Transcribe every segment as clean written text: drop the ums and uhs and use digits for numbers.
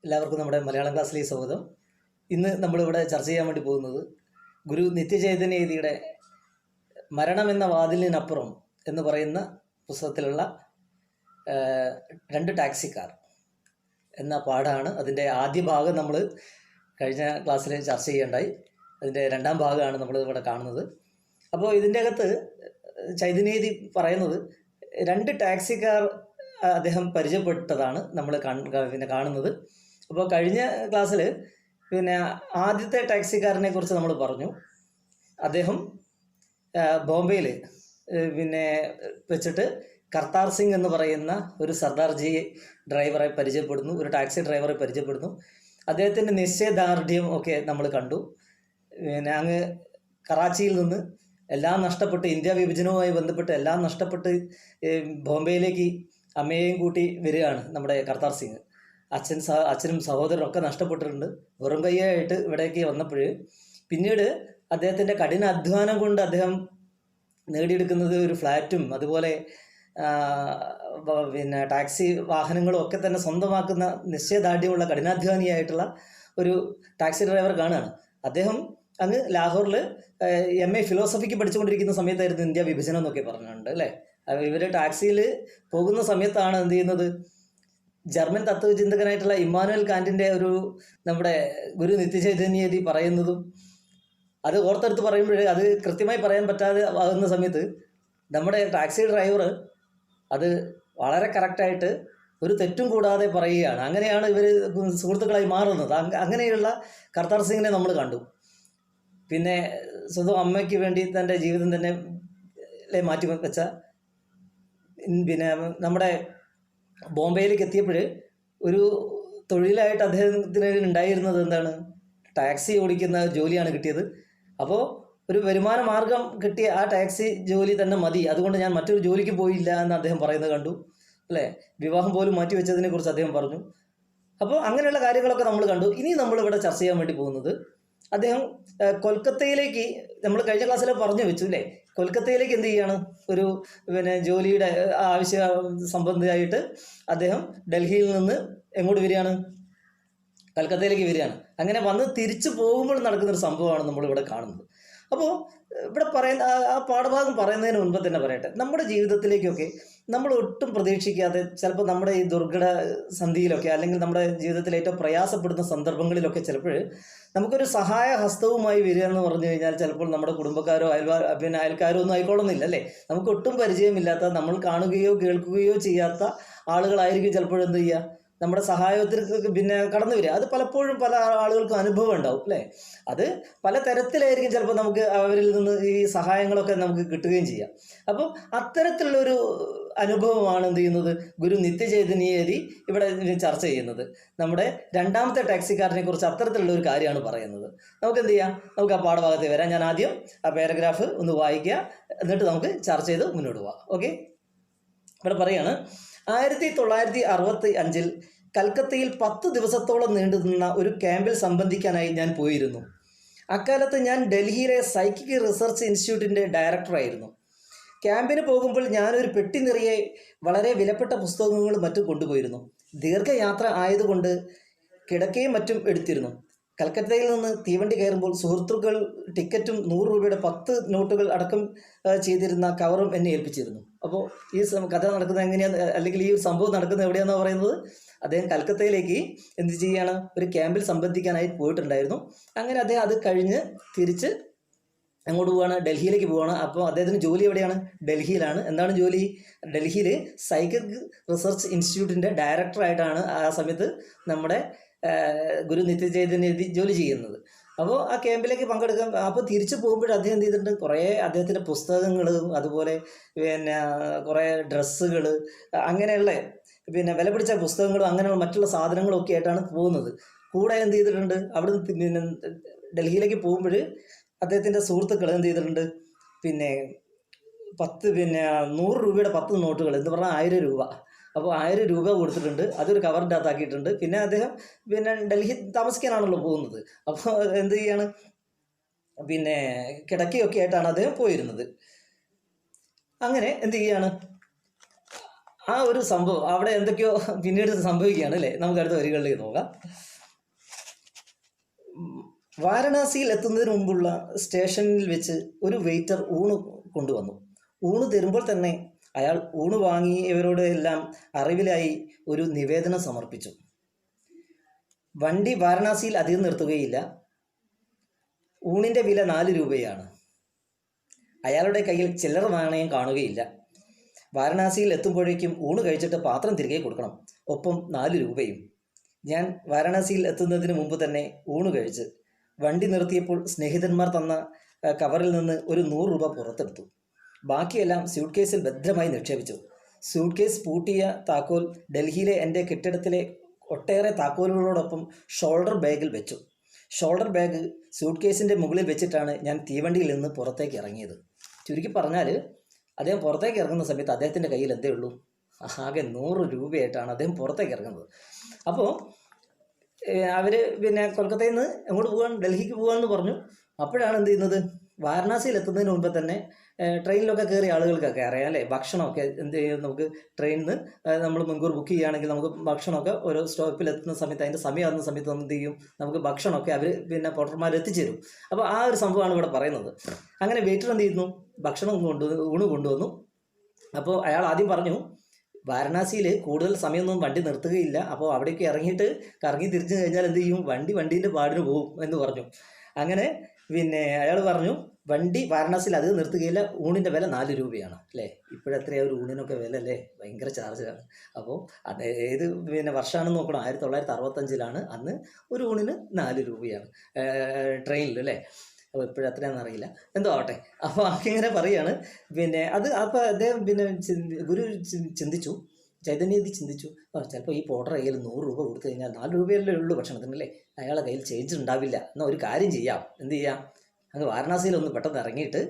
എല്ലാവർക്കും നമ്മുടെ മലയാളം ക്ലാസ്സിലേക്ക് സ്വാഗതം. ഇന്ന് നമ്മളിവിടെ ചർച്ച ചെയ്യാൻ വേണ്ടി പോകുന്നത് ഗുരു നിത്യചൈതന്യയുടെ മരണമെന്ന വാതിലിനപ്പുറം എന്ന് പറയുന്ന പുസ്തകത്തിലുള്ള രണ്ട് ടാക്സിക്കാർ എന്ന പാഠമാണ്. അതിൻ്റെ ആദ്യ ഭാഗം നമ്മൾ കഴിഞ്ഞ ക്ലാസ്സിൽ ചർച്ച ചെയ്യേണ്ടായി. അതിൻ്റെ രണ്ടാം ഭാഗമാണ് നമ്മൾ ഇവിടെ കാണുന്നത്. അപ്പോൾ ഇതിൻ്റെ അകത്ത് ചൈതന്യതി പറയുന്നത് രണ്ട് ടാക്സിക്കാർ അദ്ദേഹം പരിചയപ്പെട്ടതാണ് നമ്മൾ കാണുന്നത്. അപ്പോൾ കഴിഞ്ഞ ക്ലാസ്സിൽ ആദ്യത്തെ ടാക്സിക്കാരനെ കുറിച്ച് നമ്മൾ പറഞ്ഞു. അദ്ദേഹം ബോംബെയിൽ വെച്ചിട്ട് കർത്താർ സിംഗ് എന്ന് പറയുന്ന ഒരു സർദാർജി ഡ്രൈവറെ പരിചയപ്പെടുന്നു, ഒരു ടാക്സി ഡ്രൈവറെ പരിചയപ്പെടുന്നു. അദ്ദേഹത്തിൻ്റെ നിശ്ചയദാർഢ്യം ഒക്കെ നമ്മൾ കണ്ടു. അങ്ങ് കറാച്ചിയിൽ നിന്ന് എല്ലാം നഷ്ടപ്പെട്ട്, ഇന്ത്യ വിഭജനവുമായി ബന്ധപ്പെട്ട് എല്ലാം നഷ്ടപ്പെട്ട് ബോംബെയിലേക്ക് അമ്മയെയും കൂട്ടി വരികയാണ് നമ്മുടെ കർത്താർ സിംഗ്. അച്ഛനും സഹോദരനും ഒക്കെ നഷ്ടപ്പെട്ടിട്ടുണ്ട്. വെറും കൈയായിട്ട് ഇവിടേക്ക് വന്നപ്പോൾ പിന്നീട് അദ്ദേഹത്തിൻ്റെ കഠിന അധ്വാനം കൊണ്ട് അദ്ദേഹം നേടിയെടുക്കുന്നത് ഒരു ഫ്ലാറ്റും അതുപോലെ ടാക്സി വാഹനങ്ങളും ഒക്കെ തന്നെ സ്വന്തമാക്കുന്ന നിശ്ചയദാർഢ്യമുള്ള കഠിനാധ്വാനിയായിട്ടുള്ള ഒരു ടാക്സി ഡ്രൈവർ കാണുകയാണ്. അദ്ദേഹം അങ്ങ് ലാഹോറിൽ MA ഫിലോസഫിക്ക് പഠിച്ചുകൊണ്ടിരിക്കുന്ന സമയത്തായിരുന്നു ഇന്ത്യ വിഭജനം എന്നൊക്കെ പറഞ്ഞിട്ടുണ്ട് അല്ലേ. ഇവർ ടാക്സിയിൽ പോകുന്ന സമയത്താണ് എന്ത് ചെയ്യുന്നത്, ജർമ്മൻ തത്വചിന്തകനായിട്ടുള്ള ഇമ്മാനുവൽ കാന്റിൻ്റെ ഒരു നമ്മുടെ ഗുരു നിത്യചൈതന്യതി പറയുന്നതും അത് ഓർത്തെടുത്ത് പറയുമ്പോൾ അത് കൃത്യമായി പറയാൻ പറ്റാതെ ആകുന്ന സമയത്ത് നമ്മുടെ ടാക്സി ഡ്രൈവർ അത് വളരെ കറക്റ്റായിട്ട് ഒരു തെറ്റും കൂടാതെ പറയുകയാണ്. അങ്ങനെയാണ് ഇവർ സുഹൃത്തുക്കളായി മാറുന്നത്. അങ്ങനെയുള്ള കർത്താർ സിംഗിനെ നമ്മൾ കണ്ടു. പിന്നെ സ്വന്തം അമ്മയ്ക്ക് വേണ്ടി തൻ്റെ ജീവിതം തന്നെ മാറ്റി വെച്ച നമ്മുടെ ബോംബെയിലേക്ക് എത്തിയപ്പോൾ ഒരു തൊഴിലായിട്ട് അദ്ദേഹത്തിന് ഉണ്ടായിരുന്നത് എന്താണ്, ടാക്സി ഓടിക്കുന്ന ജോലിയാണ് കിട്ടിയത്. അപ്പോൾ ഒരു വരുമാന മാർഗം കിട്ടിയ ആ ടാക്സി ജോലി തന്നെ മതി, അതുകൊണ്ട് ഞാൻ മറ്റൊരു ജോലിക്ക് പോയില്ല എന്ന് അദ്ദേഹം പറയുന്നത് കണ്ടു അല്ലേ. വിവാഹം പോലും മാറ്റി വെച്ചതിനെ കുറിച്ച് അദ്ദേഹം പറഞ്ഞു. അപ്പോൾ അങ്ങനെയുള്ള കാര്യങ്ങളൊക്കെ നമ്മൾ കണ്ടു. ഇനി നമ്മളിവിടെ ചർച്ച ചെയ്യാൻ വേണ്ടി പോകുന്നത് അദ്ദേഹം കൊൽക്കത്തയിലേക്ക്, നമ്മൾ കഴിഞ്ഞ ക്ലാസ്സിൽ പറഞ്ഞു വെച്ചു അല്ലേ, കൊൽക്കത്തയിലേക്ക് എന്ത് ചെയ്യാണ്, ഒരു ജോലിയുടെ ആവശ്യ സംബന്ധിയായിട്ട് അദ്ദേഹം ഡൽഹിയിൽ നിന്ന് എങ്ങോട്ട് വരികയാണ്, കൽക്കത്തയിലേക്ക് വരികയാണ്. അങ്ങനെ വന്ന് തിരിച്ചു പോകുമ്പോൾ നടക്കുന്നൊരു സംഭവമാണ് നമ്മളിവിടെ കാണുന്നത്. അപ്പോൾ ഇവിടെ പറയുന്ന ആ പാഠഭാഗം പറയുന്നതിന് മുൻപ് തന്നെ പറയട്ടെ, നമ്മുടെ ജീവിതത്തിലേക്കൊക്കെ നമ്മൾ ഒട്ടും പ്രതീക്ഷിക്കാതെ ചിലപ്പോൾ നമ്മുടെ ഈ ദുർഘട സന്ധിയിലൊക്കെ അല്ലെങ്കിൽ നമ്മുടെ ജീവിതത്തിൽ ഏറ്റവും പ്രയാസപ്പെടുന്ന സന്ദർഭങ്ങളിലൊക്കെ ചിലപ്പോൾ നമുക്കൊരു സഹായ ഹസ്തവുമായി വരിക എന്ന് പറഞ്ഞു കഴിഞ്ഞാൽ ചിലപ്പോൾ നമ്മുടെ കുടുംബക്കാരോ അയൽക്കാരോ ഒന്നും ആയിക്കോളുന്നില്ല അല്ലേ. നമുക്ക് ഒട്ടും പരിചയമില്ലാത്ത, നമ്മൾ കാണുകയോ കേൾക്കുകയോ ചെയ്യാത്ത ആളുകളായിരിക്കും ചിലപ്പോൾ എന്ത് ചെയ്യുക, നമ്മുടെ സഹായത്തിന് കടന്നു വരിക. അത് പലപ്പോഴും പല ആളുകൾക്കും അനുഭവം ഉണ്ടാവും അല്ലേ. അത് പല തരത്തിലായിരിക്കും ചിലപ്പോൾ നമുക്ക് അവരിൽ നിന്ന് ഈ സഹായങ്ങളൊക്കെ നമുക്ക് കിട്ടുകയും ചെയ്യാം. അപ്പം അത്തരത്തിലുള്ളൊരു അനുഭവമാണ് എന്ത് ചെയ്യുന്നത്, ഗുരു നിത്യചൈതന്യതി ഇവിടെ ചർച്ച ചെയ്യുന്നത്. നമ്മുടെ രണ്ടാമത്തെ ടാക്സിക്കാരനെ കുറിച്ച് അത്തരത്തിലുള്ള ഒരു കാര്യമാണ് പറയുന്നത്. നമുക്ക് എന്ത് ചെയ്യാം, നമുക്ക് ആ പാഠഭാഗത്ത് വരാം. ഞാൻ ആദ്യം ആ പാരഗ്രാഫ് ഒന്ന് വായിക്കുക, എന്നിട്ട് നമുക്ക് ചർച്ച ചെയ്ത് മുന്നോട്ട് പോവാം. ഓക്കെ, ഇവിടെ പറയാണ്, 1965 കൽക്കത്തയിൽ 10 ദിവസത്തോളം നീണ്ടുനിന്ന ഒരു ക്യാമ്പിൽ സംബന്ധിക്കാനായി ഞാൻ പോയിരുന്നു. അക്കാലത്ത് ഞാൻ ഡൽഹിയിലെ സൈക്കിക് റിസർച്ച് ഇൻസ്റ്റിറ്റ്യൂട്ടിൻ്റെ ഡയറക്ടറായിരുന്നു. ക്യാമ്പിന് പോകുമ്പോൾ ഞാനൊരു പെട്ടി നിറയെ വളരെ വിലപ്പെട്ട പുസ്തകങ്ങളും മറ്റും കൊണ്ടുപോയിരുന്നു. ദീർഘയാത്ര ആയതുകൊണ്ട് കിടക്കയും മറ്റും എടുത്തിരുന്നു. കൽക്കത്തയിൽ നിന്ന് തീവണ്ടി കയറുമ്പോൾ സുഹൃത്തുക്കൾ ടിക്കറ്റും 100 രൂപയുടെ 10 നോട്ടുകൾ അടക്കം ചെയ്തിരുന്ന കവറും എന്നെ ഏൽപ്പിച്ചിരുന്നു. അപ്പോൾ ഈ കഥ നടക്കുന്നത് എങ്ങനെയാണ്, അല്ലെങ്കിൽ ഈ സംഭവം നടക്കുന്നത് എവിടെയാണെന്ന് പറയുന്നത്, അദ്ദേഹം കൽക്കത്തയിലേക്ക് എന്ത് ചെയ്യുകയാണ്, ഒരു ക്യാമ്പിൽ സംബന്ധിക്കാനായി പോയിട്ടുണ്ടായിരുന്നു. അങ്ങനെ അദ്ദേഹം അത് കഴിഞ്ഞ് തിരിച്ച് അങ്ങോട്ട് പോവുകയാണ്, ഡൽഹിയിലേക്ക് പോവുകയാണ്. അപ്പോൾ അദ്ദേഹത്തിന് ജോലി എവിടെയാണ്, ഡൽഹിയിലാണ്. എന്താണ് ജോലി, ഡൽഹിയിൽ സൈക്കിക് റിസർച്ച് ഇൻസ്റ്റിറ്റ്യൂട്ടിൻ്റെ ഡയറക്ടറായിട്ടാണ് ആ സമയത്ത് നമ്മുടെ ഗുരു നിത്യചൈതന്യതി ജോലി ചെയ്യുന്നത്. അപ്പോൾ ആ ക്യാമ്പിലേക്ക് പങ്കെടുക്കാൻ, അപ്പോൾ തിരിച്ചു പോകുമ്പോൾ അദ്ദേഹം എന്ത് ചെയ്തിട്ടുണ്ട്, കുറേ അദ്ദേഹത്തിൻ്റെ പുസ്തകങ്ങൾ, അതുപോലെ കുറേ ഡ്രസ്സുകൾ, അങ്ങനെയുള്ള വില പിടിച്ച പുസ്തകങ്ങളും അങ്ങനെയുള്ള മറ്റുള്ള സാധനങ്ങളും ഒക്കെ ആയിട്ടാണ് പോകുന്നത്. കൂടെ എന്ത് ചെയ്തിട്ടുണ്ട്, അവിടെ ഡൽഹിയിലേക്ക് പോകുമ്പോൾ അദ്ദേഹത്തിൻ്റെ സുഹൃത്തുക്കൾ എന്ത് ചെയ്തിട്ടുണ്ട്, 100 രൂപയുടെ 10 നോട്ടുകൾ എന്ന് പറഞ്ഞാൽ 1000 രൂപ. അപ്പോൾ 1000 രൂപ കൊടുത്തിട്ടുണ്ട്. അതൊരു കവറിൻ്റെ അകത്താക്കിയിട്ടുണ്ട്. പിന്നെ അദ്ദേഹം ഡൽഹി താമസിക്കാനാണല്ലോ പോകുന്നത്. അപ്പോൾ എന്ത് ചെയ്യാണ്, കിടക്കയൊക്കെ ആയിട്ടാണ് അദ്ദേഹം പോയിരുന്നത്. അങ്ങനെ എന്ത് ചെയ്യാണ്, ആ ഒരു സംഭവം അവിടെ എന്തൊക്കെയോ പിന്നീട് സംഭവിക്കുകയാണ് അല്ലേ. നമുക്ക് അടുത്ത വരികളിലേക്ക് നോക്കാം. വാരണാസിയിൽ എത്തുന്നതിന് മുമ്പുള്ള സ്റ്റേഷനിൽ വെച്ച് ഒരു വെയിറ്റർ ഊണ് കൊണ്ടുവന്നു. ഊണ് തരുമ്പോൾ തന്നെ അയാൾ ഊണ് വാങ്ങിയവരോട് എല്ലാം അറിവിലായി ഒരു നിവേദനം സമർപ്പിച്ചു. വണ്ടി വാരണാസിയിൽ അധികം നിർത്തുകയില്ല. ഊണിൻ്റെ വില 4 രൂപയാണ്. അയാളുടെ കയ്യിൽ ചില്ലറ നാണയം കാണുകയില്ല. വാരണാസിയിൽ എത്തുമ്പോഴേക്കും ഊണ് കഴിച്ചിട്ട് പാത്രം തിരികെ കൊടുക്കണം. ഒപ്പം 4 രൂപയും. ഞാൻ വാരണാസിയിൽ എത്തുന്നതിന് മുമ്പ് തന്നെ ഊണ് കഴിച്ച് വണ്ടി നിർത്തിയപ്പോൾ സ്നേഹിതന്മാർ തന്ന കവറിൽ നിന്ന് ഒരു 100 രൂപ പുറത്തെടുത്തു. ബാക്കിയെല്ലാം സ്യൂട്ട് കേസിൽ ഭദ്രമായി നിക്ഷേപിച്ചു. സ്യൂട്ട് കേസ് പൂട്ടിയ താക്കോൽ ഡൽഹിയിലെ എൻ്റെ കെട്ടിടത്തിലെ ഒട്ടേറെ താക്കോലുകളോടൊപ്പം ഷോൾഡർ ബാഗിൽ വെച്ചു. ഷോൾഡർ ബാഗ് സ്യൂട്ട് കേസിൻ്റെ മുകളിൽ വെച്ചിട്ടാണ് ഞാൻ തീവണ്ടിയിൽ നിന്ന് പുറത്തേക്ക് ഇറങ്ങിയത്. ചുരുക്കി പറഞ്ഞാൽ അദ്ദേഹം പുറത്തേക്ക് ഇറങ്ങുന്ന സമയത്ത് അദ്ദേഹത്തിൻ്റെ കയ്യിൽ എന്തേ ഉള്ളൂ? ആകെ 100 രൂപയായിട്ടാണ് അദ്ദേഹം പുറത്തേക്ക് ഇറങ്ങുന്നത്. അപ്പോൾ അവർ പിന്നെ കൊൽക്കത്തയിൽ നിന്ന് എങ്ങോട്ട് പോകാൻ, ഡൽഹിക്ക് പോകാമെന്ന് പറഞ്ഞു. അപ്പോഴാണ് എന്ത് ചെയ്യുന്നത്, വാരണാസിയിൽ എത്തുന്നതിന് മുമ്പ് തന്നെ ട്രെയിനിലൊക്കെ കയറിയ ആളുകൾക്കൊക്കെ അറിയാം അല്ലേ, ഭക്ഷണമൊക്കെ എന്ത് ചെയ്യും, നമുക്ക് ട്രെയിനിൽ നിന്ന് നമ്മൾ മുൻകൂർ ബുക്ക് ചെയ്യുകയാണെങ്കിൽ നമുക്ക് ഭക്ഷണമൊക്കെ ഓരോ സ്റ്റോപ്പിൽ എത്തുന്ന സമയത്ത്, അതിൻ്റെ സമയമാകുന്ന സമയത്ത് എന്ത് ചെയ്യും, നമുക്ക് ഭക്ഷണമൊക്കെ അവർ പിന്നെ പോർട്ടർമാർ എത്തിച്ചേരും. അപ്പോൾ ആ ഒരു സംഭവമാണ് ഇവിടെ പറയുന്നത്. അങ്ങനെ വെയിറ്റർ എന്ത് ചെയ്യുന്നു, ഭക്ഷണം ഊണ് കൊണ്ടുവന്നു. അപ്പോൾ അയാൾ ആദ്യം പറഞ്ഞു, വാരണാസിയിൽ കൂടുതൽ സമയമൊന്നും വണ്ടി നിർത്തുകയില്ല, അപ്പോൾ അവിടേക്ക് ഇറങ്ങിയിട്ട് കറങ്ങി തിരിച്ചു കഴിഞ്ഞാൽ എന്ത് ചെയ്യും, വണ്ടീൻ്റെ പാടിന് പോകും എന്ന് പറഞ്ഞു. അങ്ങനെ പിന്നെ അയാൾ പറഞ്ഞു, വണ്ടി വാരണാസിയിൽ അത് നിർത്തുകയില്ല, ഊണിൻ്റെ വില 4 രൂപയാണ് അല്ലേ. ഇപ്പോഴെത്രയാണ് ഒരു ഊണിനൊക്കെ വില അല്ലേ, ഭയങ്കര ചാർജാണ്. അപ്പോൾ അത് ഏത് പിന്നെ വർഷമാണെന്ന് നോക്കണം, 1965 അന്ന് ഒരു ഊണിന് 4 രൂപയാണ് ട്രെയിനിൽ അല്ലേ. അപ്പോൾ ഇപ്പോഴെത്രയാണെന്ന് അറിയില്ല, എന്തോ ആവട്ടെ. അപ്പോൾ അങ്ങനെ പറയുകയാണ്. പിന്നെ അത് അപ്പോൾ അദ്ദേഹം പിന്നെ ഗുരു ചിന്തിച്ചു, ചൈതന്യതി ചിന്തിച്ചു, ചിലപ്പോൾ ഈ പോർട്ടർ കയ്യിൽ 100 രൂപ കൊടുത്തു കഴിഞ്ഞാൽ 4 രൂപയല്ലേ ഉള്ളൂ ഭക്ഷണത്തിനല്ലേ, അയാളെ കയ്യിൽ ചേഞ്ച് ഉണ്ടാവില്ല. എന്നാൽ ഒരു കാര്യം ചെയ്യാം, എന്ത് ചെയ്യാം, അങ്ങ് വാരണാസിയിലൊന്ന് പെട്ടെന്ന് ഇറങ്ങിയിട്ട്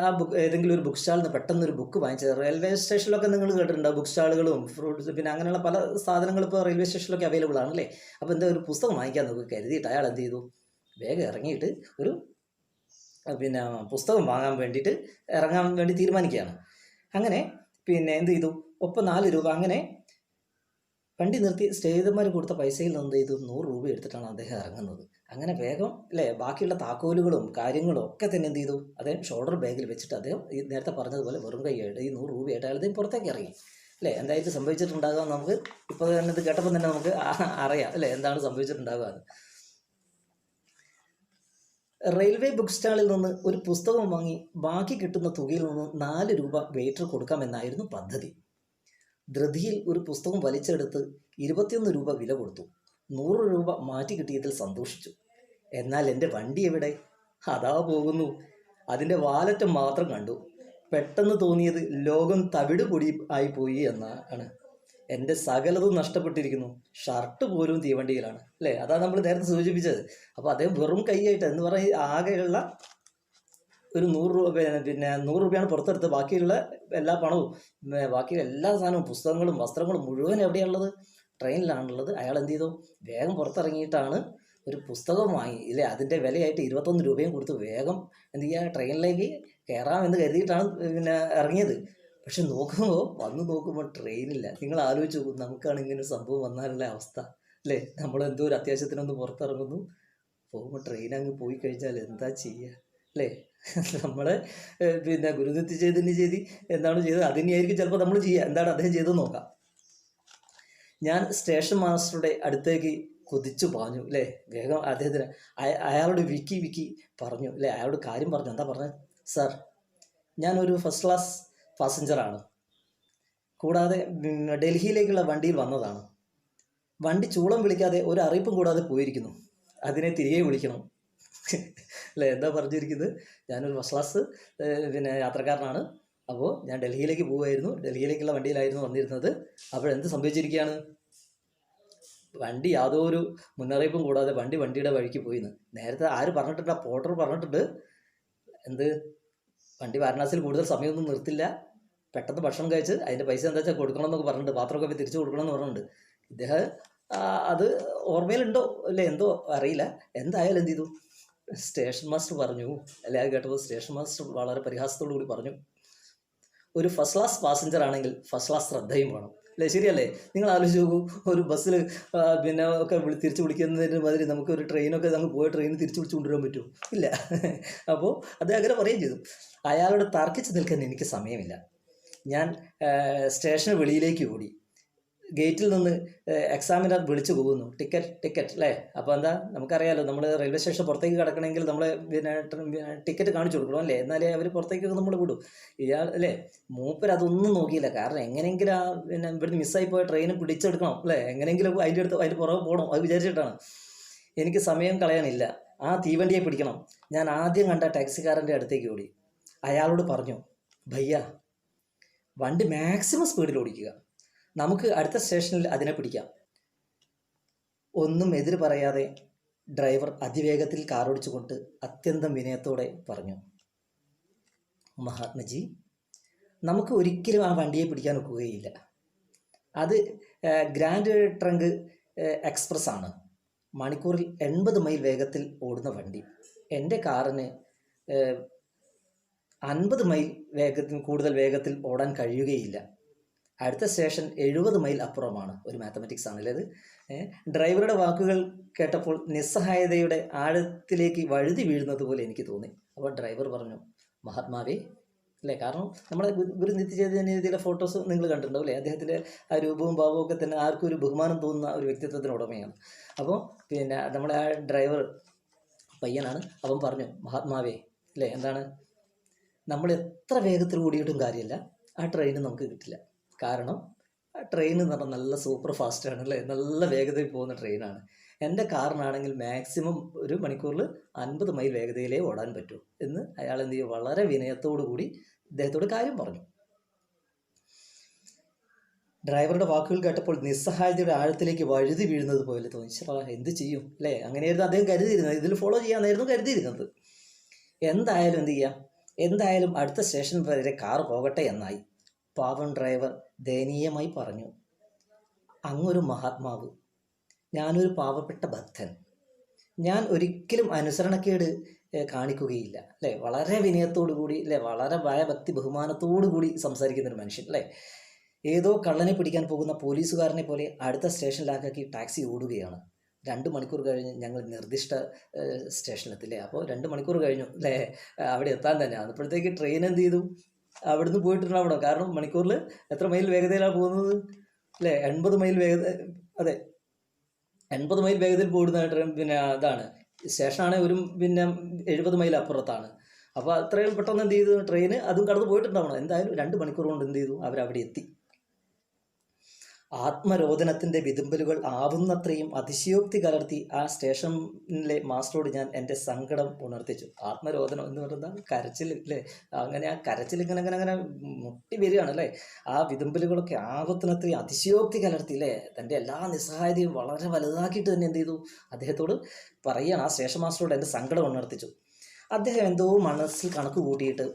ആ ബുക്ക് ഏതെങ്കിലും ഒരു ബുക്ക് സ്റ്റാളിൽ നിന്ന് പെട്ടെന്നൊരു ബുക്ക് വാങ്ങിച്ചത്. റെയിൽവേ സ്റ്റേഷനിലൊക്കെ നിങ്ങൾ കേട്ടിട്ടുണ്ടാവും ബുക്ക് സ്റ്റാളുകളും ഫ്രൂട്ട്സ് പിന്നെ അങ്ങനെയുള്ള പല സാധനങ്ങൾ ഇപ്പോൾ റെയിൽവേ സ്റ്റേഷനിലൊക്കെ അവൈലബിൾ ആണല്ലേ. അപ്പോൾ എന്താ ഒരു പുസ്തകം വാങ്ങിക്കാൻ നോക്കി കരുതിയിട്ട് അയാൾ എന്ത് ചെയ്തു, വേഗം ഇറങ്ങിയിട്ട് ഒരു പിന്നെ പുസ്തകം വാങ്ങാൻ വേണ്ടിയിട്ട് ഇറങ്ങാൻ വേണ്ടി തീരുമാനിക്കുകയാണ്. അങ്ങനെ പിന്നെ എന്ത് ചെയ്തു, ഒപ്പം 4 രൂപ. അങ്ങനെ വണ്ടി നിർത്തി സ്നേഹിതന്മാർ കൊടുത്ത പൈസയിൽ എന്ത് ചെയ്തു, 100 രൂപ എടുത്തിട്ടാണ് അദ്ദേഹം ഇറങ്ങുന്നത്. അങ്ങനെ വേഗം അല്ലേ, ബാക്കിയുള്ള താക്കോലുകളും കാര്യങ്ങളും ഒക്കെ തന്നെ എന്ത് ചെയ്തു, അദ്ദേഹം ഷോൾഡർ ബാഗിൽ വെച്ചിട്ട് അദ്ദേഹം ഈ നേരത്തെ പറഞ്ഞതുപോലെ വെറും കൈയായിട്ട് ഈ 100 രൂപയായിട്ട് അയാൾ അദ്ദേഹം പുറത്തേക്ക് ഇറങ്ങി അല്ലേ. എന്തായിട്ട് സംഭവിച്ചിട്ടുണ്ടാകുക നമുക്ക് ഇപ്പോൾ തന്നെ ഇത് കേട്ടപ്പോൾ തന്നെ നമുക്ക് അറിയാം അല്ലേ എന്താണ് സംഭവിച്ചിട്ടുണ്ടാകുക എന്ന്. റെയിൽവേ ബുക്ക് സ്റ്റാളിൽ നിന്ന് ഒരു പുസ്തകം വാങ്ങി ബാക്കി കിട്ടുന്ന തുകയിൽ നിന്ന് 4 രൂപ വെയിറ്റർ കൊടുക്കാമെന്നായിരുന്നു പദ്ധതി. ധൃതിയിൽ ഒരു പുസ്തകം വലിച്ചെടുത്ത് 21 രൂപ വില കൊടുത്തു. 100 രൂപ മാറ്റി കിട്ടിയതിൽ സന്തോഷിച്ചു. എന്നാൽ എൻ്റെ വണ്ടി എവിടെ? അതാ പോകുന്നു. അതിൻ്റെ വാലറ്റം മാത്രം കണ്ടു. പെട്ടെന്ന് തോന്നിയത് ലോകം തവിട് പൊടി ആയിപ്പോയി എന്നാണ്. എൻ്റെ സകലതും നഷ്ടപ്പെട്ടിരിക്കുന്നു. ഷർട്ട് പോലും തീവണ്ടിയിലാണ് അല്ലേ. അതാ നമ്മൾ നേരത്തെ സൂചിപ്പിച്ചത്. അപ്പോൾ അദ്ദേഹം വെറും കൈയായിട്ട് എന്ന് പറഞ്ഞാൽ ആകെയുള്ള ഒരു 100 രൂപ പിന്നെ 100 രൂപയാണ് പുറത്തെടുത്ത്. ബാക്കിയുള്ള എല്ലാ പണവും ബാക്കിയുള്ള എല്ലാ സാധനവും പുസ്തകങ്ങളും വസ്ത്രങ്ങളും മുഴുവൻ എവിടെയാണുള്ളത്, ട്രെയിനിലാണുള്ളത്. അയാൾ എന്ത് ചെയ്തു, വേഗം പുറത്തിറങ്ങിയിട്ടാണ് ഒരു പുസ്തകം വാങ്ങി ഇല്ലേ. അതിൻ്റെ വിലയായിട്ട് 21 രൂപയും കൊടുത്ത് വേഗം എന്ത് ചെയ്യുക, ട്രെയിനിലേക്ക് കയറാമെന്ന് കരുതിയിട്ടാണ് പിന്നെ ഇറങ്ങിയത്. പക്ഷെ നോക്കുമ്പോൾ ട്രെയിനില്ല. നിങ്ങൾ ആലോചിച്ച് നോക്കും, നമുക്കാണ് ഇങ്ങനെ ഒരു സംഭവം വന്നാലുള്ള അവസ്ഥ അല്ലേ. നമ്മളെന്തോ ഒരു അത്യാവശ്യത്തിനൊന്ന് പുറത്തിറങ്ങുന്നു, പോകുമ്പോൾ ട്രെയിൻ അങ്ങ് പോയി കഴിഞ്ഞാൽ എന്താ ചെയ്യുക അല്ലേ. നമ്മളെ പിന്നെ ഗുരുദത്ത് ചൈതന്യ ചെയ്തി എന്താണ് ചെയ്തത് അതിനെയായിരിക്കും ചിലപ്പോൾ നമ്മൾ ചെയ്യുക. എന്താണ് അദ്ദേഹം ചെയ്തത് നോക്കാം. ഞാൻ സ്റ്റേഷൻ മാസ്റ്ററുടെ അടുത്തേക്ക് കുതിച്ചു പാഞ്ഞു അല്ലേ. വേഗം അദ്ദേഹത്തിന് അയാളോട് വിക്കി പറഞ്ഞു അല്ലേ, അയാളോട് കാര്യം പറഞ്ഞു. എന്താ പറഞ്ഞത്? സാർ, ഞാനൊരു ഫസ്റ്റ് ക്ലാസ് പാസഞ്ചറാണ്, കൂടാതെ ഡൽഹിയിലേക്കുള്ള വണ്ടിയിൽ വന്നതാണ്. വണ്ടി ചൂളം വിളിക്കാതെ ഒരു അറിയിപ്പും കൂടാതെ പോയിരിക്കുന്നു. അതിനെ തിരികെ വിളിക്കണം അല്ലേ. എന്താ പറഞ്ഞിരിക്കുന്നത്? ഞാനൊരു ഫസ്റ്റ് ക്ലാസ് പിന്നെ യാത്രക്കാരനാണ്. അപ്പോൾ ഞാൻ ഡൽഹിയിലേക്ക് പോവുമായിരുന്നു, ഡൽഹിയിലേക്കുള്ള വണ്ടിയിലായിരുന്നു വന്നിരുന്നത്. അപ്പോഴെന്ത് സംഭവിച്ചിരിക്കുകയാണ്, വണ്ടി യാതൊരു മുന്നറിയിപ്പും കൂടാതെ വണ്ടിയുടെ വഴിക്ക് പോയിന്ന്. നേരത്തെ ആര് പറഞ്ഞിട്ടുണ്ട്? ആ പോർട്ടർ പറഞ്ഞിട്ടുണ്ട്. എന്ത്, വണ്ടി വാരണാസിയിൽ കൂടുതൽ സമയമൊന്നും നിർത്തില്ല, പെട്ടെന്ന് ഭക്ഷണം കഴിച്ച് അതിൻ്റെ പൈസ എന്താ വെച്ചാൽ കൊടുക്കണം എന്നൊക്കെ പറഞ്ഞിട്ടുണ്ട്, പാത്രമൊക്കെ തിരിച്ചു കൊടുക്കണം എന്ന് പറഞ്ഞിട്ടുണ്ട്. ഇദ്ദേഹം അത് ഓർമ്മയിലുണ്ടോ അല്ലേ എന്തോ അറിയില്ല. എന്തായാലും എന്ത് ചെയ്തു, സ്റ്റേഷൻ മാസ്റ്റർ പറഞ്ഞു അല്ലേ. അത് കേട്ടപ്പോൾ സ്റ്റേഷൻ മാസ്റ്റർ വളരെ പരിഹാസത്തോടു കൂടി പറഞ്ഞു, ഒരു ഫസ്റ്റ് ക്ലാസ് പാസഞ്ചർ ആണെങ്കിൽ ഫസ്റ്റ് ക്ലാസ് ശ്രദ്ധയും വേണം, അല്ലേ? ശരിയല്ലേ? നിങ്ങൾ ആലോചിച്ച് നോക്കൂ, ഒരു ബസ്സിൽ പിന്നെ ഒക്കെ തിരിച്ചു വിളിക്കുന്നതിന് മാതിരി നമുക്ക് ഒരു ട്രെയിനൊക്കെ നമുക്ക് പോയ ട്രെയിൻ തിരിച്ചു വിളിച്ച് കൊണ്ടുവരാൻ പറ്റുമോ? ഇല്ല. അപ്പോൾ അദ്ദേഹം അങ്ങനെ പറയുകയും ചെയ്തു, അയാളോട് തർക്കിച്ച് നിൽക്കാൻ എനിക്ക് സമയമില്ല. ഞാൻ സ്റ്റേഷന് വെളിയിലേക്ക് ഓടി. ഗേറ്റിൽ നിന്ന് എക്സാമിനർ വിളിച്ചു പോകുന്നു, ടിക്കറ്റ് അല്ലേ? അപ്പോൾ എന്താ, നമുക്കറിയാലോ, നമ്മൾ റെയിൽവേ സ്റ്റേഷൻ പുറത്തേക്ക് കിടക്കണമെങ്കിൽ നമ്മൾ പിന്നെ ടിക്കറ്റ് കാണിച്ചു കൊടുക്കണം, അല്ലേ? എന്നാലേ അവർ പുറത്തേക്കൊക്കെ നമ്മൾ വിടും. ഇയാൾ അല്ലേ, മൂപ്പർ അതൊന്നും നോക്കിയില്ല. കാരണം എങ്ങനെയെങ്കിലും ആ പിന്നെ ഇവിടുന്ന് മിസ്സായി പോയ ട്രെയിൻ പിടിച്ചെടുക്കണം, അല്ലേ? എങ്ങനെയെങ്കിലും അതിൻ്റെ പുറകെ പോകണം, അത് വിചാരിച്ചിട്ടാണ്. എനിക്ക് സമയം കളയാനില്ല, ആ തീവണ്ടിയെ പിടിക്കണം. ഞാൻ ആദ്യം കണ്ട ടാക്സിക്കാരൻ്റെ അടുത്തേക്ക് ഓടി. അയാളോട് പറഞ്ഞു, ഭയ്യ, വണ്ടി മാക്സിമം സ്പീഡിൽ ഓടിക്കുക, നമുക്ക് അടുത്ത സ്റ്റേഷനിൽ അതിനെ പിടിക്കാം. ഒന്നും എതിര് പറയാതെ ഡ്രൈവർ അതിവേഗത്തിൽ കാറോടിച്ചുകൊണ്ട് അത്യന്തം വിനയത്തോടെ പറഞ്ഞു, മഹാത്മജി, നമുക്ക് ഒരിക്കലും ആ വണ്ടിയെ പിടിക്കാൻ ഒക്കുകയില്ല. അത് ഗ്രാൻഡ് ട്രങ്ക് എക്സ്പ്രസ് ആണ്. മണിക്കൂറിൽ 80 മൈൽ വേഗത്തിൽ ഓടുന്ന വണ്ടി. എൻ്റെ കാറിന് 50 മൈൽ കൂടുതൽ വേഗത്തിൽ ഓടാൻ കഴിയുകയില്ല. അടുത്ത സ്റ്റേഷൻ 70 മൈൽ അപ്പുറമാണ്. ഒരു മാത്തമാറ്റിക്സ് ആണല്ലേ അത്. ഡ്രൈവറുടെ വാക്കുകൾ കേട്ടപ്പോൾ നിസ്സഹായതയുടെ ആഴത്തിലേക്ക് വഴുതി വീഴുന്നത് പോലെ എനിക്ക് തോന്നി. അപ്പോൾ ഡ്രൈവർ പറഞ്ഞു, മഹാത്മാവേ, അല്ലേ? കാരണം നമ്മുടെ ഗുരു നിത്യചൈതന്യത്തിലെ ഫോട്ടോസ് നിങ്ങൾ കണ്ടിട്ടുണ്ടാവും, അല്ലേ? അദ്ദേഹത്തിൻ്റെ ആ രൂപവും ഭാവവും ഒക്കെ തന്നെ ആർക്കും ഒരു ബഹുമാനം തോന്നുന്ന ഒരു വ്യക്തിത്വത്തിന് ഉടമയാണ്. അപ്പോൾ പിന്നെ നമ്മുടെ ആ ഡ്രൈവർ പയ്യനാണ്. അവൻ പറഞ്ഞു, മഹാത്മാവേ, അല്ലേ, എന്താണ്, നമ്മൾ എത്ര വേഗത്തിൽ ഓടിയിട്ടും കാര്യമില്ല, ആ ട്രെയിൻ നമുക്ക് കിട്ടില്ല. കാരണം ആ ട്രെയിൻ എന്ന് പറഞ്ഞാൽ നല്ല സൂപ്പർ ഫാസ്റ്റാണ്, അല്ലേ? നല്ല വേഗതയിൽ പോകുന്ന ട്രെയിനാണ്. എൻ്റെ കാറിനാണെങ്കിൽ മാക്സിമം ഒരു മണിക്കൂറിൽ 50 മൈൽ വേഗതയിലേ ഓടാൻ പറ്റൂ എന്ന് അയാൾ എന്ത് ചെയ്യും, വളരെ വിനയത്തോടു കൂടി ഇദ്ദേഹത്തോട് കാര്യം പറഞ്ഞു. ഡ്രൈവറുടെ വാക്കുകൾ കേട്ടപ്പോൾ നിസ്സഹായതയുടെ ആഴത്തിലേക്ക് വഴുതി വീഴുന്നത് പോലെ തോന്നി. എന്ത് ചെയ്യും, അല്ലേ? അങ്ങനെയായിരുന്നു അദ്ദേഹം കരുതിയിരുന്നത്, ഇതിൽ ഫോളോ ചെയ്യാമെന്നായിരുന്നു കരുതിയിരുന്നത്. എന്തായാലും എന്ത് ചെയ്യാം, എന്തായാലും അടുത്ത സ്റ്റേഷൻ വരെ കാർ പോകട്ടെ എന്നായി. പാവം ഡ്രൈവർ ദയനീയമായി പറഞ്ഞു, അങ്ങൊരു മഹാത്മാവ്, ഞാനൊരു പാവപ്പെട്ട ഭക്തൻ, ഞാൻ ഒരിക്കലും അനുസരണക്കേട് കാണിക്കുകയില്ല, അല്ലേ? വളരെ വിനയത്തോടു കൂടി, അല്ലേ? വളരെ ഭയഭക്തി ബഹുമാനത്തോടു കൂടി സംസാരിക്കുന്നൊരു മനുഷ്യൻ, അല്ലേ? ഏതോ കള്ളനെ പിടിക്കാൻ പോകുന്ന പോലീസുകാരനെ പോലെ അടുത്ത സ്റ്റേഷനിലാക്കി ടാക്സി ഓടുകയാണ്. 2 മണിക്കൂർ കഴിഞ്ഞ് ഞങ്ങൾ നിർദ്ദിഷ്ട സ്റ്റേഷനിലെത്തില്ലേ. അപ്പോൾ 2 മണിക്കൂർ കഴിഞ്ഞു, അല്ലേ, അവിടെ എത്താൻ തന്നെ. അപ്പോഴത്തേക്ക് ട്രെയിൻ എന്ത് ചെയ്തു, അവിടുന്ന് പോയിട്ടുണ്ടാവണം. കാരണം മണിക്കൂറിൽ എത്ര മൈൽ വേഗതയിലാണ് പോകുന്നത്, അല്ലേ? 80 മൈൽ വേഗത, അതെ, 80 മൈൽ വേഗതയിൽ പോകുന്ന ട്രെയിൻ. പിന്നെ അതാണ് സ്റ്റേഷനാണെങ്കിൽ ഒരു പിന്നെ 70 മൈൽ അപ്പുറത്താണ്. അപ്പോൾ അത്രയും പെട്ടെന്ന് എന്ത് ചെയ്തു, ട്രെയിൻ അതും കടന്ന് പോയിട്ടുണ്ടാവണം. എന്തായാലും 2 മണിക്കൂർ കൊണ്ട് എന്ത് ചെയ്തു, അവരവിടെ എത്തി. ആത്മരോദനത്തിൻ്റെ വിതുമ്പലുകൾ ആവുന്നത്രയും അതിശയോക്തി കലർത്തി ആ സ്റ്റേഷനിലെ മാസ്റ്ററോട് ഞാൻ എൻ്റെ സങ്കടം ഉണർത്തിച്ചു. ആത്മരോദനം എന്ന് പറയുന്നത് കരച്ചിൽ, അല്ലേ? അങ്ങനെ ആ കരച്ചിൽ ഇങ്ങനെ മുട്ടി വരികയാണ്, അല്ലേ? ആ വിതുമ്പലുകളൊക്കെ ആവത്തിനത്രയും അതിശയോക്തി കലർത്തി, അല്ലേ? തൻ്റെ എല്ലാ നിസ്സഹായതയും വളരെ വലുതാക്കിയിട്ട് തന്നെ എന്ത് ചെയ്തു, അദ്ദേഹത്തോട് പറയുകയാണ്, ആ സ്റ്റേഷൻ മാസ്റ്ററോട് എൻ്റെ സങ്കടം ഉണർത്തിച്ചു. അദ്ദേഹം എന്തോ മനസ്സിൽ കണക്ക് കൂട്ടിയിട്ട്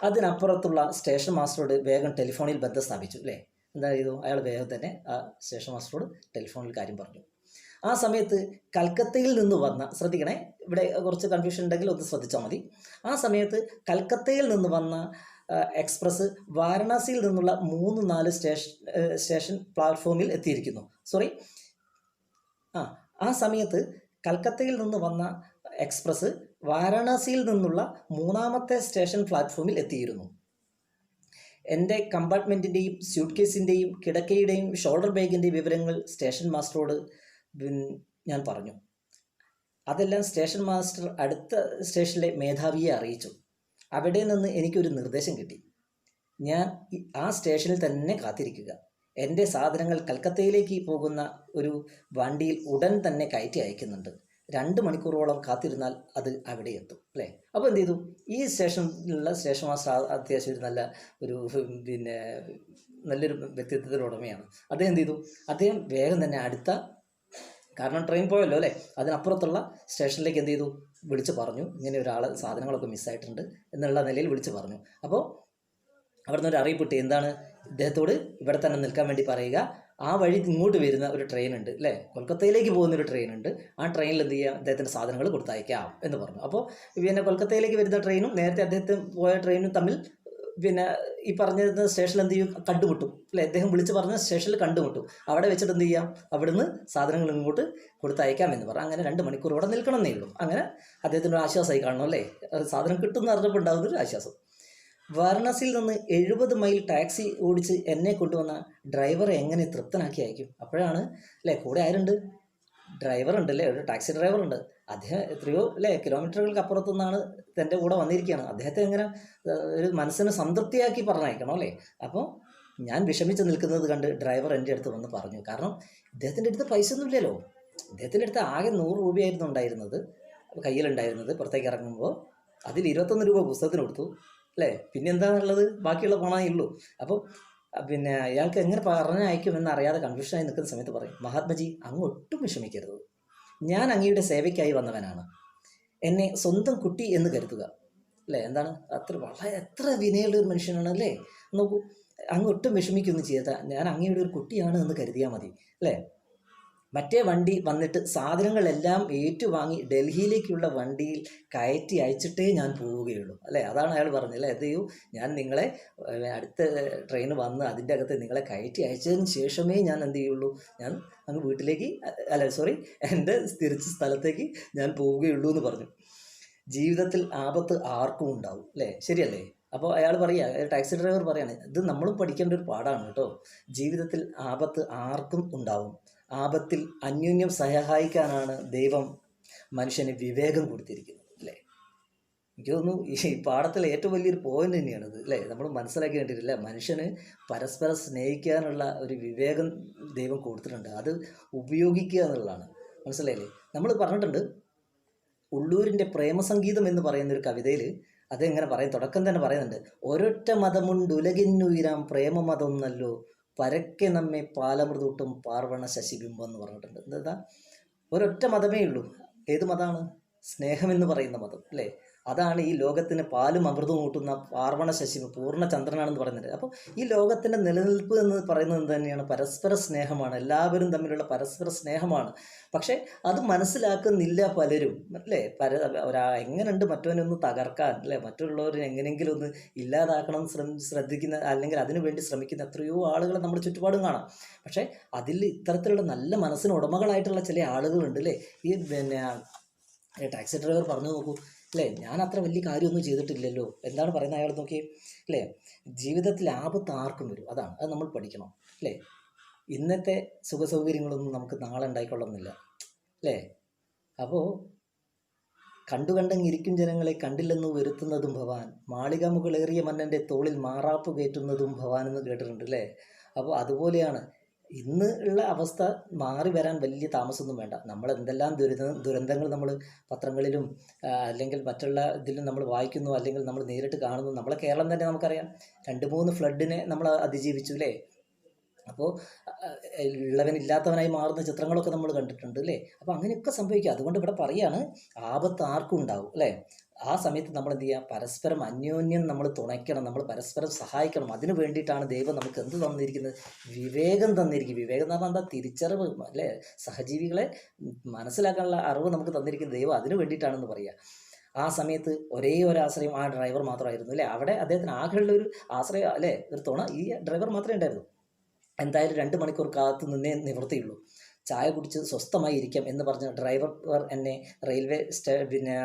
അതിനപ്പുറത്തുള്ള സ്റ്റേഷൻ മാസ്റ്ററോട് വേഗം ടെലിഫോണിൽ ബന്ധം സ്ഥാപിച്ചു, അല്ലേ? എന്താ ചെയ്തു, അയാൾ വേഗം തന്നെ ആ സ്റ്റേഷൻ മാസ്റ്ററോട് ടെലിഫോണിൽ കാര്യം പറഞ്ഞു. ആ സമയത്ത് കൽക്കത്തയിൽ നിന്ന് വന്ന, ശ്രദ്ധിക്കണേ, ഇവിടെ കുറച്ച് കൺഫ്യൂഷൻ ഉണ്ടെങ്കിൽ ഒന്ന് ശ്രദ്ധിച്ചാൽ മതി. ആ സമയത്ത് കൽക്കത്തയിൽ നിന്ന് വന്ന എക്സ്പ്രസ് വാരണാസിയിൽ നിന്നുള്ള 3-4 സ്റ്റേഷൻ പ്ലാറ്റ്ഫോമിൽ എത്തിയിരിക്കുന്നു. ആ സമയത്ത് കൽക്കത്തയിൽ നിന്ന് വന്ന എക്സ്പ്രസ് വാരണാസിയിൽ നിന്നുള്ള 3ാമത്തെ സ്റ്റേഷൻ പ്ലാറ്റ്ഫോമിൽ എത്തിയിരുന്നു. എൻ്റെ കമ്പാർട്ട്മെൻറ്റിൻ്റെയും സ്യൂട്ട് കേസിൻ്റെയും കിടക്കയുടെയും ഷോൾഡർ ബാഗിൻ്റെയും വിവരങ്ങൾ സ്റ്റേഷൻ മാസ്റ്ററോട് ഞാൻ പറഞ്ഞു. അതെല്ലാം സ്റ്റേഷൻ മാസ്റ്റർ അടുത്ത സ്റ്റേഷനിലെ മേധാവിയെ അറിയിച്ചു. അവിടെ നിന്ന് എനിക്കൊരു നിർദ്ദേശം കിട്ടി. ഞാൻ ആ സ്റ്റേഷനിൽ തന്നെ കാത്തിരിക്കുക. എൻ്റെ സാധനങ്ങൾ കൽക്കത്തയിലേക്ക് പോകുന്ന ഒരു വണ്ടിയിൽ ഉടൻ തന്നെ കയറ്റി അയക്കുന്നുണ്ട്. 2 മണിക്കൂറോളം കാത്തിരുന്നാൽ അത് അവിടെ എത്തും, അല്ലേ? അപ്പോൾ എന്ത് ചെയ്തു, ഈ സ്റ്റേഷനിലുള്ള സ്റ്റേഷൻ മാസ്റ്റർ അത്യാവശ്യം ഒരു പിന്നെ നല്ലൊരു വ്യക്തിത്വത്തിൻ്റെ ഉടമയാണ്. അദ്ദേഹം എന്ത് ചെയ്തു, അദ്ദേഹം വേഗം തന്നെ കാരണം ട്രെയിൻ പോയല്ലോ, അല്ലേ? അതിനപ്പുറത്തുള്ള സ്റ്റേഷനിലേക്ക് എന്ത് ചെയ്തു, വിളിച്ച് പറഞ്ഞു, ഇങ്ങനെ ഒരാൾ സാധനങ്ങളൊക്കെ മിസ്സായിട്ടുണ്ട് എന്നുള്ള നിലയിൽ വിളിച്ച് പറഞ്ഞു. അപ്പോൾ അവിടെ നിന്ന് ഒരു അറിയിപ്പ് കിട്ടി, എന്താണ്, ഇദ്ദേഹത്തോട് ഇവിടെ തന്നെ നിൽക്കാൻ വേണ്ടി പറയുക, ആ വഴി ഇങ്ങോട്ട് വരുന്ന ഒരു ട്രെയിൻ ഉണ്ട്, അല്ലേ? കൊൽക്കത്തയിലേക്ക് പോകുന്നൊരു ട്രെയിൻ ഉണ്ട്, ആ ട്രെയിനിൽ എന്ത് ചെയ്യുക, അദ്ദേഹത്തിൻ്റെ സാധനങ്ങൾ കൊടുത്തയക്കാം എന്ന് പറഞ്ഞു. അപ്പോൾ പിന്നെ കൊൽക്കത്തയിലേക്ക് വരുന്ന ട്രെയിനും നേരത്തെ അദ്ദേഹത്തിന് പോയ ട്രെയിനും തമ്മിൽ പിന്നെ ഈ പറഞ്ഞിരുന്ന സ്റ്റേഷനിൽ എന്ത് ചെയ്യും, കണ്ടുമുട്ടും അല്ലേ, അദ്ദേഹം വിളിച്ച് പറഞ്ഞ സ്റ്റേഷനിൽ കണ്ടുമുട്ടും. അവിടെ വെച്ചിട്ട് എന്ത് ചെയ്യാം, അവിടുന്ന് സാധനങ്ങൾ ഇങ്ങോട്ട് കൊടുത്തയക്കാമെന്ന് പറഞ്ഞു. അങ്ങനെ 2 മണിക്കൂർ ഇവിടെ നിൽക്കണമെന്നേ ഉള്ളൂ. അങ്ങനെ അദ്ദേഹത്തിന് ഒരു ആശ്വാസമായി കാണണം അല്ലേ, സാധനം കിട്ടുമെന്ന് അറിഞ്ഞപ്പോൾ ഉണ്ടാകുന്നൊരു ആശ്വാസം. വാരണാസിയിൽ നിന്ന് 70 മൈൽ ടാക്സി ഓടിച്ച് എന്നെ കൊണ്ടുവന്ന ഡ്രൈവറെ എങ്ങനെ തൃപ്തനാക്കി അയക്കും? അപ്പോഴാണ് അല്ലേ, കൂടെ ആരുണ്ട്, ഡ്രൈവർ ഉണ്ട് അല്ലേ, ഒരു ടാക്സി ഡ്രൈവർ ഉണ്ട്. അദ്ദേഹം എത്രയോ അല്ലേ കിലോമീറ്ററുകൾക്ക് അപ്പുറത്തു നിന്നാണ് എൻ്റെ കൂടെ വന്നിരിക്കുകയാണ്. അദ്ദേഹത്തെ എങ്ങനെ ഒരു മനസ്സിന് സംതൃപ്തിയാക്കി പറഞ്ഞയക്കണം അല്ലേ. അപ്പോൾ ഞാൻ വിഷമിച്ച് നിൽക്കുന്നത് കണ്ട് ഡ്രൈവർ എൻ്റെ അടുത്ത് വന്ന് പറഞ്ഞു. കാരണം ഇദ്ദേഹത്തിൻ്റെ അടുത്ത് പൈസ ഒന്നും ഇല്ലല്ലോ. ഇദ്ദേഹത്തിൻ്റെ അടുത്ത് ആകെ 100 രൂപയായിരുന്നു ഉണ്ടായിരുന്നത്, കയ്യിലുണ്ടായിരുന്നത്. പുറത്തേക്ക് ഇറങ്ങുമ്പോൾ അതിൽ 21 രൂപ പുസ്തകത്തിന് കൊടുത്തു അല്ലേ, പിന്നെ എന്താണുള്ളത്, ബാക്കിയുള്ള പണമേ ഉള്ളൂ. അപ്പോൾ പിന്നെ അയാൾക്ക് എങ്ങനെ പറഞ്ഞയക്കുമെന്ന് അറിയാതെ കൺഫ്യൂഷനായി നിൽക്കുന്ന സമയത്ത് പറയും, മഹാത്മജി അങ്ങ് ഒട്ടും വിഷമിക്കരുത്, ഞാൻ അങ്ങയുടെ സേവയ്ക്കായി വന്നവനാണ്, എന്നെ സ്വന്തം കുട്ടി എന്ന് കരുതുക അല്ലേ. എന്താണ് വളരെ എത്ര വിനയുള്ള ഒരു മനുഷ്യനാണ് അല്ലേ. നോക്കൂ, അങ്ങ് ഒട്ടും വിഷമിക്കൊന്നും ചെയ്താൽ ഞാൻ അങ്ങയുടെ ഒരു കുട്ടിയാണ് എന്ന് കരുതിയാൽ മതി അല്ലേ. മറ്റേ വണ്ടി വന്നിട്ട് സാധനങ്ങളെല്ലാം ഏറ്റുവാങ്ങി ഡൽഹിയിലേക്കുള്ള വണ്ടിയിൽ കയറ്റി അയച്ചിട്ടേ ഞാൻ പോവുകയുള്ളൂ അല്ലേ. അതാണ് അയാൾ പറഞ്ഞത് അല്ലേ. എന്തേയോ ഞാൻ നിങ്ങളെ അടുത്ത ട്രെയിൻ വന്ന് അതിൻ്റെ അകത്ത് നിങ്ങളെ കയറ്റി അയച്ചതിന് ശേഷമേ ഞാൻ എന്ത് ചെയ്യുള്ളൂ, ഞാൻ അങ്ങ് വീട്ടിലേക്ക് എൻ്റെ തിരിച്ച സ്ഥലത്തേക്ക് ഞാൻ പോവുകയുള്ളൂ എന്ന് പറഞ്ഞു. ജീവിതത്തിൽ ആപത്ത് ആർക്കും ഉണ്ടാവും അല്ലേ, ശരിയല്ലേ. അപ്പോൾ അയാൾ പറയുക, ടാക്സി ഡ്രൈവർ പറയാണ്, ഇത് നമ്മളും പഠിക്കേണ്ട ഒരു പാഠമാണ് കേട്ടോ. ജീവിതത്തിൽ ആപത്ത് ആർക്കും ഉണ്ടാവും. ആപത്തിൽ അന്യോന്യം സഹായിക്കാനാണ് ദൈവം മനുഷ്യന് വിവേകം കൊടുത്തിരിക്കുന്നത് അല്ലേ. എനിക്ക് തോന്നുന്നു ഈ പാഠത്തിലെ ഏറ്റവും വലിയൊരു പോയിന്റ് തന്നെയാണിത് അല്ലേ. നമ്മൾ മനസ്സിലാക്കേണ്ടിയിട്ടില്ല, മനുഷ്യന് പരസ്പരം സ്നേഹിക്കാനുള്ള ഒരു വിവേകം ദൈവം കൊടുത്തിട്ടുണ്ട്. അത് ഉപയോഗിക്കുക എന്നുള്ളതാണ്. മനസ്സിലായില്ലേ. നമ്മൾ പറഞ്ഞിട്ടുണ്ട്, ഉള്ളൂരിൻ്റെ പ്രേമസംഗീതം എന്ന് പറയുന്നൊരു കവിതയിൽ അതെങ്ങനെ പറയും, തുടക്കം തന്നെ പറയുന്നുണ്ട്, ഒരൊറ്റ മതമുണ്ടുലകിന്നുയരാം പ്രേമമതം നല്ലോ പരക്കെ നമ്മെ പാലമൃതൂട്ടും പാർവണ ശശിബിംബം എന്ന് പറഞ്ഞിട്ടുണ്ട്. എന്താ, ഒരൊറ്റ മതമേ ഉള്ളൂ. ഏത് മതമാണ്? സ്നേഹമെന്ന് പറയുന്ന മതം അല്ലേ. അതാണ് ഈ ലോകത്തിന് പാലും അമൃതവും കൂട്ടുന്ന പാർവണ ശശി പൂർണ്ണ ചന്ദ്രനാണെന്ന് പറയുന്നത്. അപ്പോൾ ഈ ലോകത്തിൻ്റെ നിലനിൽപ്പ് എന്ന് പറയുന്നത് തന്നെയാണ് പരസ്പര സ്നേഹമാണ്, എല്ലാവരും തമ്മിലുള്ള പരസ്പര സ്നേഹമാണ്. പക്ഷേ അത് മനസ്സിലാക്കുന്നില്ല പലരും അല്ലേ. എങ്ങനെയുണ്ട് മറ്റവനൊന്ന് തകർക്കാൻ അല്ലേ, മറ്റുള്ളവരെ എങ്ങനെയെങ്കിലും ഒന്ന് ഇല്ലാതാക്കണം ശ്രദ്ധിക്കുന്ന അല്ലെങ്കിൽ അതിനു വേണ്ടി ശ്രമിക്കുന്ന എത്രയോ ആളുകളെ നമ്മുടെ ചുറ്റുപാടും കാണാം. പക്ഷേ അതിൽ ഇത്തരത്തിലുള്ള നല്ല മനസ്സിന് ഉടമകളായിട്ടുള്ള ചില ആളുകളുണ്ട് അല്ലേ. ഈ ടാക്സി ഡ്രൈവർ പറഞ്ഞു നോക്കൂ അല്ലേ, ഞാൻ അത്ര വലിയ കാര്യമൊന്നും ചെയ്തിട്ടില്ലല്ലോ. എന്താണ് പറയുന്നത് അയാൾ നോക്കിയേ അല്ലേ. ജീവിതത്തിൽ ആപത്ത് ആർക്കും വരും, അതാണ് അത് നമ്മൾ പഠിക്കണം അല്ലേ. ഇന്നത്തെ സുഖസൗകര്യങ്ങളൊന്നും നമുക്ക് നാളെ ഉണ്ടായിക്കൊള്ളുന്നില്ല അല്ലേ. അപ്പോൾ കണ്ടുകണ്ടങ്ങിരിക്കും ജനങ്ങളെ കണ്ടില്ലെന്ന് വരുത്തുന്നതും ഭവാൻ, മാളിക മുകളേറിയ മന്നൻ്റെ തോളിൽ മാറാപ്പ് കയറ്റുന്നതും ഭവാൻ എന്ന് കേട്ടിട്ടുണ്ട് അല്ലേ. അപ്പോൾ അതുപോലെയാണ് ഇന്ന് ഉള്ള അവസ്ഥ. മാറി വരാൻ വലിയ താമസമൊന്നും വേണ്ട. നമ്മൾ എന്തെല്ലാം ദുരന്തങ്ങൾ നമ്മൾ പത്രങ്ങളിലും അല്ലെങ്കിൽ മറ്റുള്ള ഇതിലും നമ്മൾ വായിക്കുന്നു, അല്ലെങ്കിൽ നമ്മൾ നേരിട്ട് കാണുന്നു. നമ്മളെ കേരളം തന്നെ നമുക്കറിയാം, 2-3 ഫ്ലഡിനെ നമ്മൾ അതിജീവിച്ചു അല്ലേ. അപ്പോൾ ഉള്ളവനില്ലാത്തവനായി മാറുന്ന ചിത്രങ്ങളൊക്കെ നമ്മൾ കണ്ടിട്ടുണ്ട് അല്ലേ. അപ്പോൾ അങ്ങനെയൊക്കെ സംഭവിക്കുക. അതുകൊണ്ട് ഇവിടെ പറയുകയാണ്, ആപത്ത് ആർക്കും ഉണ്ടാവും അല്ലേ. ആ സമയത്ത് നമ്മൾ എന്ത് ചെയ്യുക, പരസ്പരം അന്യോന്യം നമ്മൾ തുണയ്ക്കണം, നമ്മൾ പരസ്പരം സഹായിക്കണം. അതിനു വേണ്ടിയിട്ടാണ് ദൈവം നമുക്ക് എന്ത് തന്നിരിക്കുന്നത്, വിവേകം തന്നിരിക്കും. വിവേകം എന്ന് പറഞ്ഞാൽ എന്താ, തിരിച്ചറിവ് അല്ലേ. സഹജീവികളെ മനസ്സിലാക്കാനുള്ള അറിവ് നമുക്ക് തന്നിരിക്കുന്നത് ദൈവം അതിനു വേണ്ടിയിട്ടാണെന്ന് പറയുക. ആ സമയത്ത് ഒരേ ഒരു ആശ്രയം ആ ഡ്രൈവർ മാത്രമായിരുന്നു അല്ലേ. അവിടെ അദ്ദേഹത്തിന് ആകെയുള്ള ഒരു ആശ്രയം അല്ലേ, ഒരു തുണ ഈ ഡ്രൈവർ മാത്രമേ ഉണ്ടായിരുന്നു. എന്തായാലും 2 മണിക്കൂർ കാത്തു നിന്നേ നിവൃത്തിയുള്ളൂ. ചായ കുടിച്ച് സ്വസ്ഥമായി ഇരിക്കാം എന്ന് പറഞ്ഞ ഡ്രൈവർ എന്നെ റെയിൽവേ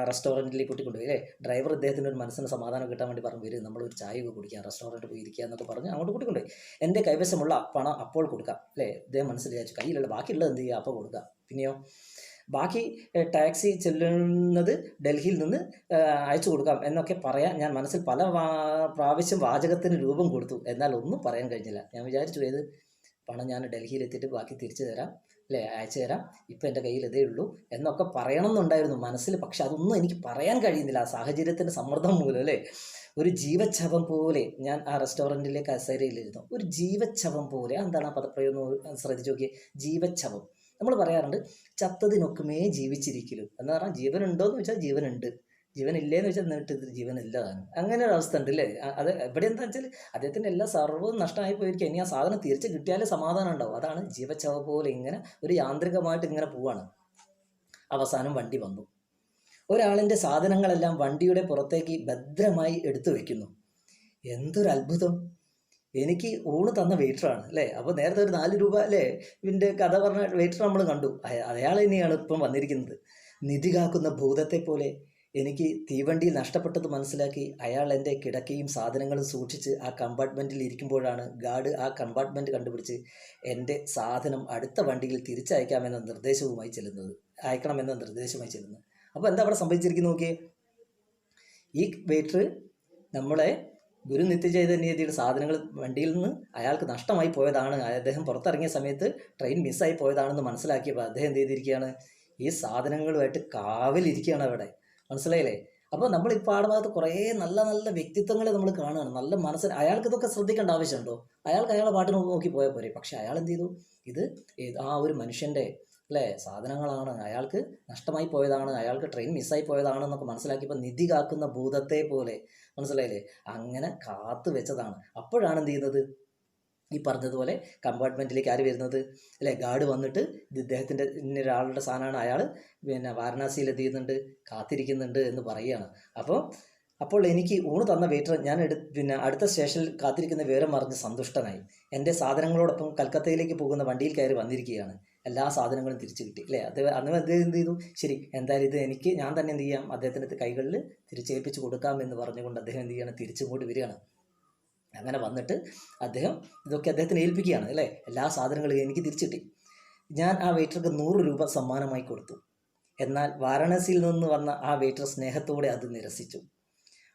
റെസ്റ്റോറൻറ്റിലേക്ക് കൂട്ടിക്കൊണ്ടുപോയി അല്ലേ. ഡ്രൈവർ ഇദ്ദേഹത്തിൻ്റെ ഒരു മനസ്സിന് സമാധാനം കിട്ടാൻ വേണ്ടി പറഞ്ഞു, വരും നമ്മളൊരു ചായയൊക്കെ കുടിക്കാം, റെസ്റ്റോറൻറ്റ് പോയി ഇരിക്കുക എന്നൊക്കെ പറഞ്ഞ് അങ്ങോട്ട് കൂട്ടിക്കൊണ്ടുപോയി. എൻ്റെ കൈവശമുള്ള പണം അപ്പോൾ കൊടുക്കാം അല്ലേ. ഇദ്ദേഹം മനസ്സിൽ വിചാരിച്ചു, കയ്യിലുള്ള ബാക്കിയുള്ളത് എന്ത് ചെയ്യുക, അപ്പോൾ കൊടുക്കാം. പിന്നെയോ ബാക്കി ടാക്സി ചെല്ലുന്നത് ഡൽഹിയിൽ നിന്ന് അയച്ചു കൊടുക്കാം എന്നൊക്കെ പറയാൻ ഞാൻ മനസ്സിൽ പല പ്രാവശ്യം വാചകത്തിന് രൂപം കൊടുത്തു. എന്നാൽ ഒന്നും പറയാൻ കഴിഞ്ഞില്ല. ഞാൻ വിചാരിച്ചു, ഏത് പണം ഞാൻ ഡൽഹിയിലെത്തിയിട്ട് ബാക്കി തിരിച്ചു തരാം അല്ലേ, അയച്ചു തരാം, ഇപ്പം എൻ്റെ കയ്യിൽ ഇതേ ഉള്ളൂ എന്നൊക്കെ പറയണം എന്നുണ്ടായിരുന്നു മനസ്സിൽ. പക്ഷെ അതൊന്നും എനിക്ക് പറയാൻ കഴിയുന്നില്ല, ആ സാഹചര്യത്തിൻ്റെ സമ്മർദ്ദം മൂലം അല്ലേ. ഒരു ജീവച്ഛവം പോലെ ഞാൻ ആ റെസ്റ്റോറൻറ്റിലെ കസേരയിലിരുന്നു. ഒരു ജീവച്ഛവം പോലെ. എന്താണ് ആ പദപ്രയോഗം ശ്രദ്ധിച്ചു നോക്കിയേ, ജീവച്ഛവം. നമ്മൾ പറയാറുണ്ട്, ചത്തതിനൊക്കുമേ ജീവിച്ചിരിക്കലും എന്ന് പറഞ്ഞാൽ ജീവനുണ്ടോ എന്ന് വെച്ചാൽ ജീവനുണ്ട്, ജീവനില്ലേന്ന് വെച്ചാൽ എന്നിട്ട് ജീവനില്ലതാണ്. അങ്ങനെ ഒരു അവസ്ഥ ഉണ്ട് അല്ലേ. അത് എവിടെ എന്താ വെച്ചാൽ അദ്ദേഹത്തിൻ്റെ എല്ലാ സർവ്വവും നഷ്ടമായി പോയിരിക്കും. ഇനി ആ സാധനം തിരിച്ച് കിട്ടിയാലേ സമാധാനം ഉണ്ടാവും. അതാണ് ജീവച്ഛവ പോലെ ഇങ്ങനെ ഒരു യാന്ത്രികമായിട്ട് ഇങ്ങനെ പോവാണ്. അവസാനം വണ്ടി വന്നു. ഒരാളിൻ്റെ സാധനങ്ങളെല്ലാം വണ്ടിയുടെ പുറത്തേക്ക് ഭദ്രമായി എടുത്തു വയ്ക്കുന്നു. എന്തൊരു അത്ഭുതം! എനിക്ക് ഊണ് തന്ന വെയിറ്ററാണ് അല്ലേ. അപ്പോൾ നേരത്തെ ഒരു 4 രൂപ അല്ലേ ഇതിൻ്റെ കഥ പറഞ്ഞ വെയിറ്റർ നമ്മൾ കണ്ടു. അയാൾ തന്നെയാണ് ഇപ്പം വന്നിരിക്കുന്നത്. നിധി കാക്കുന്ന ഭൂതത്തെ പോലെ എനിക്ക് തീവണ്ടിയിൽ നഷ്ടപ്പെട്ടത് മനസ്സിലാക്കി അയാൾ എൻ്റെ കിടക്കയും സാധനങ്ങളും സൂക്ഷിച്ച് ആ കമ്പാർട്ട്മെൻറ്റിൽ ഇരിക്കുമ്പോഴാണ് ഗാർഡ് ആ കമ്പാർട്ട്മെൻറ്റ് കണ്ടുപിടിച്ച് എൻ്റെ സാധനം അടുത്ത വണ്ടിയിൽ തിരിച്ചയക്കാമെന്ന നിർദ്ദേശവുമായി ചെല്ലുന്നത് അയക്കണമെന്ന നിർദ്ദേശവുമായി ചെല്ലുന്നത്. അപ്പോൾ എന്താ അവിടെ സംഭവിച്ചിരിക്കുന്നത് നോക്കിയേ. ഈ വെയിറ്റർ നമ്മളെ ഗുരു നിത്യചൈതന്യയുടെ സാധനങ്ങൾ വണ്ടിയിൽ നിന്ന് അയാൾക്ക് നഷ്ടമായി പോയതാണ്, അദ്ദേഹം പുറത്തിറങ്ങിയ സമയത്ത് ട്രെയിൻ മിസ്സായി പോയതാണെന്ന് മനസ്സിലാക്കിയപ്പോൾ അദ്ദേഹം എന്ത് ചെയ്തിരിക്കുകയാണ്, ഈ സാധനങ്ങളുമായിട്ട് കാവലിരിക്കുകയാണ് അവിടെ. മനസ്സിലായില്ലേ? അപ്പോൾ നമ്മൾ ഈ പാഠഭാഗത്ത് കുറേ നല്ല നല്ല വ്യക്തിത്വങ്ങളെ നമ്മൾ കാണുകയാണ്. നല്ല മനസ്സിൽ അയാൾക്ക് ഇതൊക്കെ ശ്രദ്ധിക്കേണ്ട ആവശ്യമുണ്ടോ? അയാൾക്ക് അയാളെ പാട്ടിന് നോക്കി പോയാൽ പോരെ. പക്ഷെ അയാൾ എന്ത് ചെയ്തു, ഇത് ആ ഒരു മനുഷ്യൻ്റെ അല്ലേ സാധനങ്ങളാണ്, അയാൾക്ക് നഷ്ടമായി പോയതാണ്, അയാൾക്ക് ട്രെയിൻ മിസ്സായി പോയതാണെന്നൊക്കെ മനസ്സിലാക്കിയപ്പോൾ നിധി കാക്കുന്ന ഭൂതത്തെ പോലെ, മനസ്സിലായില്ലേ, അങ്ങനെ കാത്തു വെച്ചതാണ്. അപ്പോഴാണ് എന്ത് ചെയ്യുന്നത്, ഈ പറഞ്ഞതുപോലെ കമ്പാർട്ട്മെൻറ്റിലേക്ക് ആര് വരുന്നത് അല്ലേ, ഗാർഡ് വന്നിട്ട് ഇത് ഇദ്ദേഹത്തിൻ്റെ ഇന്നൊരാളുടെ സാധനമാണ്, അയാൾ പിന്നെ വാരണാസിയിൽ എന്ത് ചെയ്യുന്നുണ്ട്, കാത്തിരിക്കുന്നുണ്ട് എന്ന് പറയുകയാണ്. അപ്പോൾ എനിക്ക് ഊണ് തന്ന വെയിറ്റർ ഞാൻ പിന്നെ അടുത്ത സ്റ്റേഷനിൽ കാത്തിരിക്കുന്ന വിവരം അറിഞ്ഞ് സന്തുഷ്ടനായി. എൻ്റെ സാധനങ്ങളോടൊപ്പം കൽക്കത്തയിലേക്ക് പോകുന്ന വണ്ടിയിൽ കയറി വന്നിരിക്കുകയാണ്. എല്ലാ സാധനങ്ങളും തിരിച്ചു കിട്ടി അല്ലേ. അന്ന് അദ്ദേഹം എന്ത് ചെയ്തു, ശരി എന്തായാലും ഇത് എനിക്ക് ഞാൻ തന്നെ എന്ത് ചെയ്യാം, അദ്ദേഹത്തിൻ്റെ കൈകളിൽ തിരിച്ചേൽപ്പിച്ച് കൊടുക്കാം എന്ന് പറഞ്ഞുകൊണ്ട് അദ്ദേഹം എന്ത് ചെയ്യണം, തിരിച്ചുകൊണ്ട് വരികയാണ്. അങ്ങനെ വന്നിട്ട് അദ്ദേഹം ഇതൊക്കെ അദ്ദേഹത്തിന് ഏൽപ്പിക്കുകയാണ് അല്ലേ. എല്ലാ സാധനങ്ങളും എനിക്ക് തിരിച്ചു കിട്ടി. ഞാൻ ആ വെയിറ്റർക്ക് 100 രൂപ സമ്മാനമായി കൊടുത്തു. എന്നാൽ വാരണാസിയിൽ നിന്ന് വന്ന ആ വെയിറ്റർ സ്നേഹത്തോടെ അത് നിരസിച്ചു.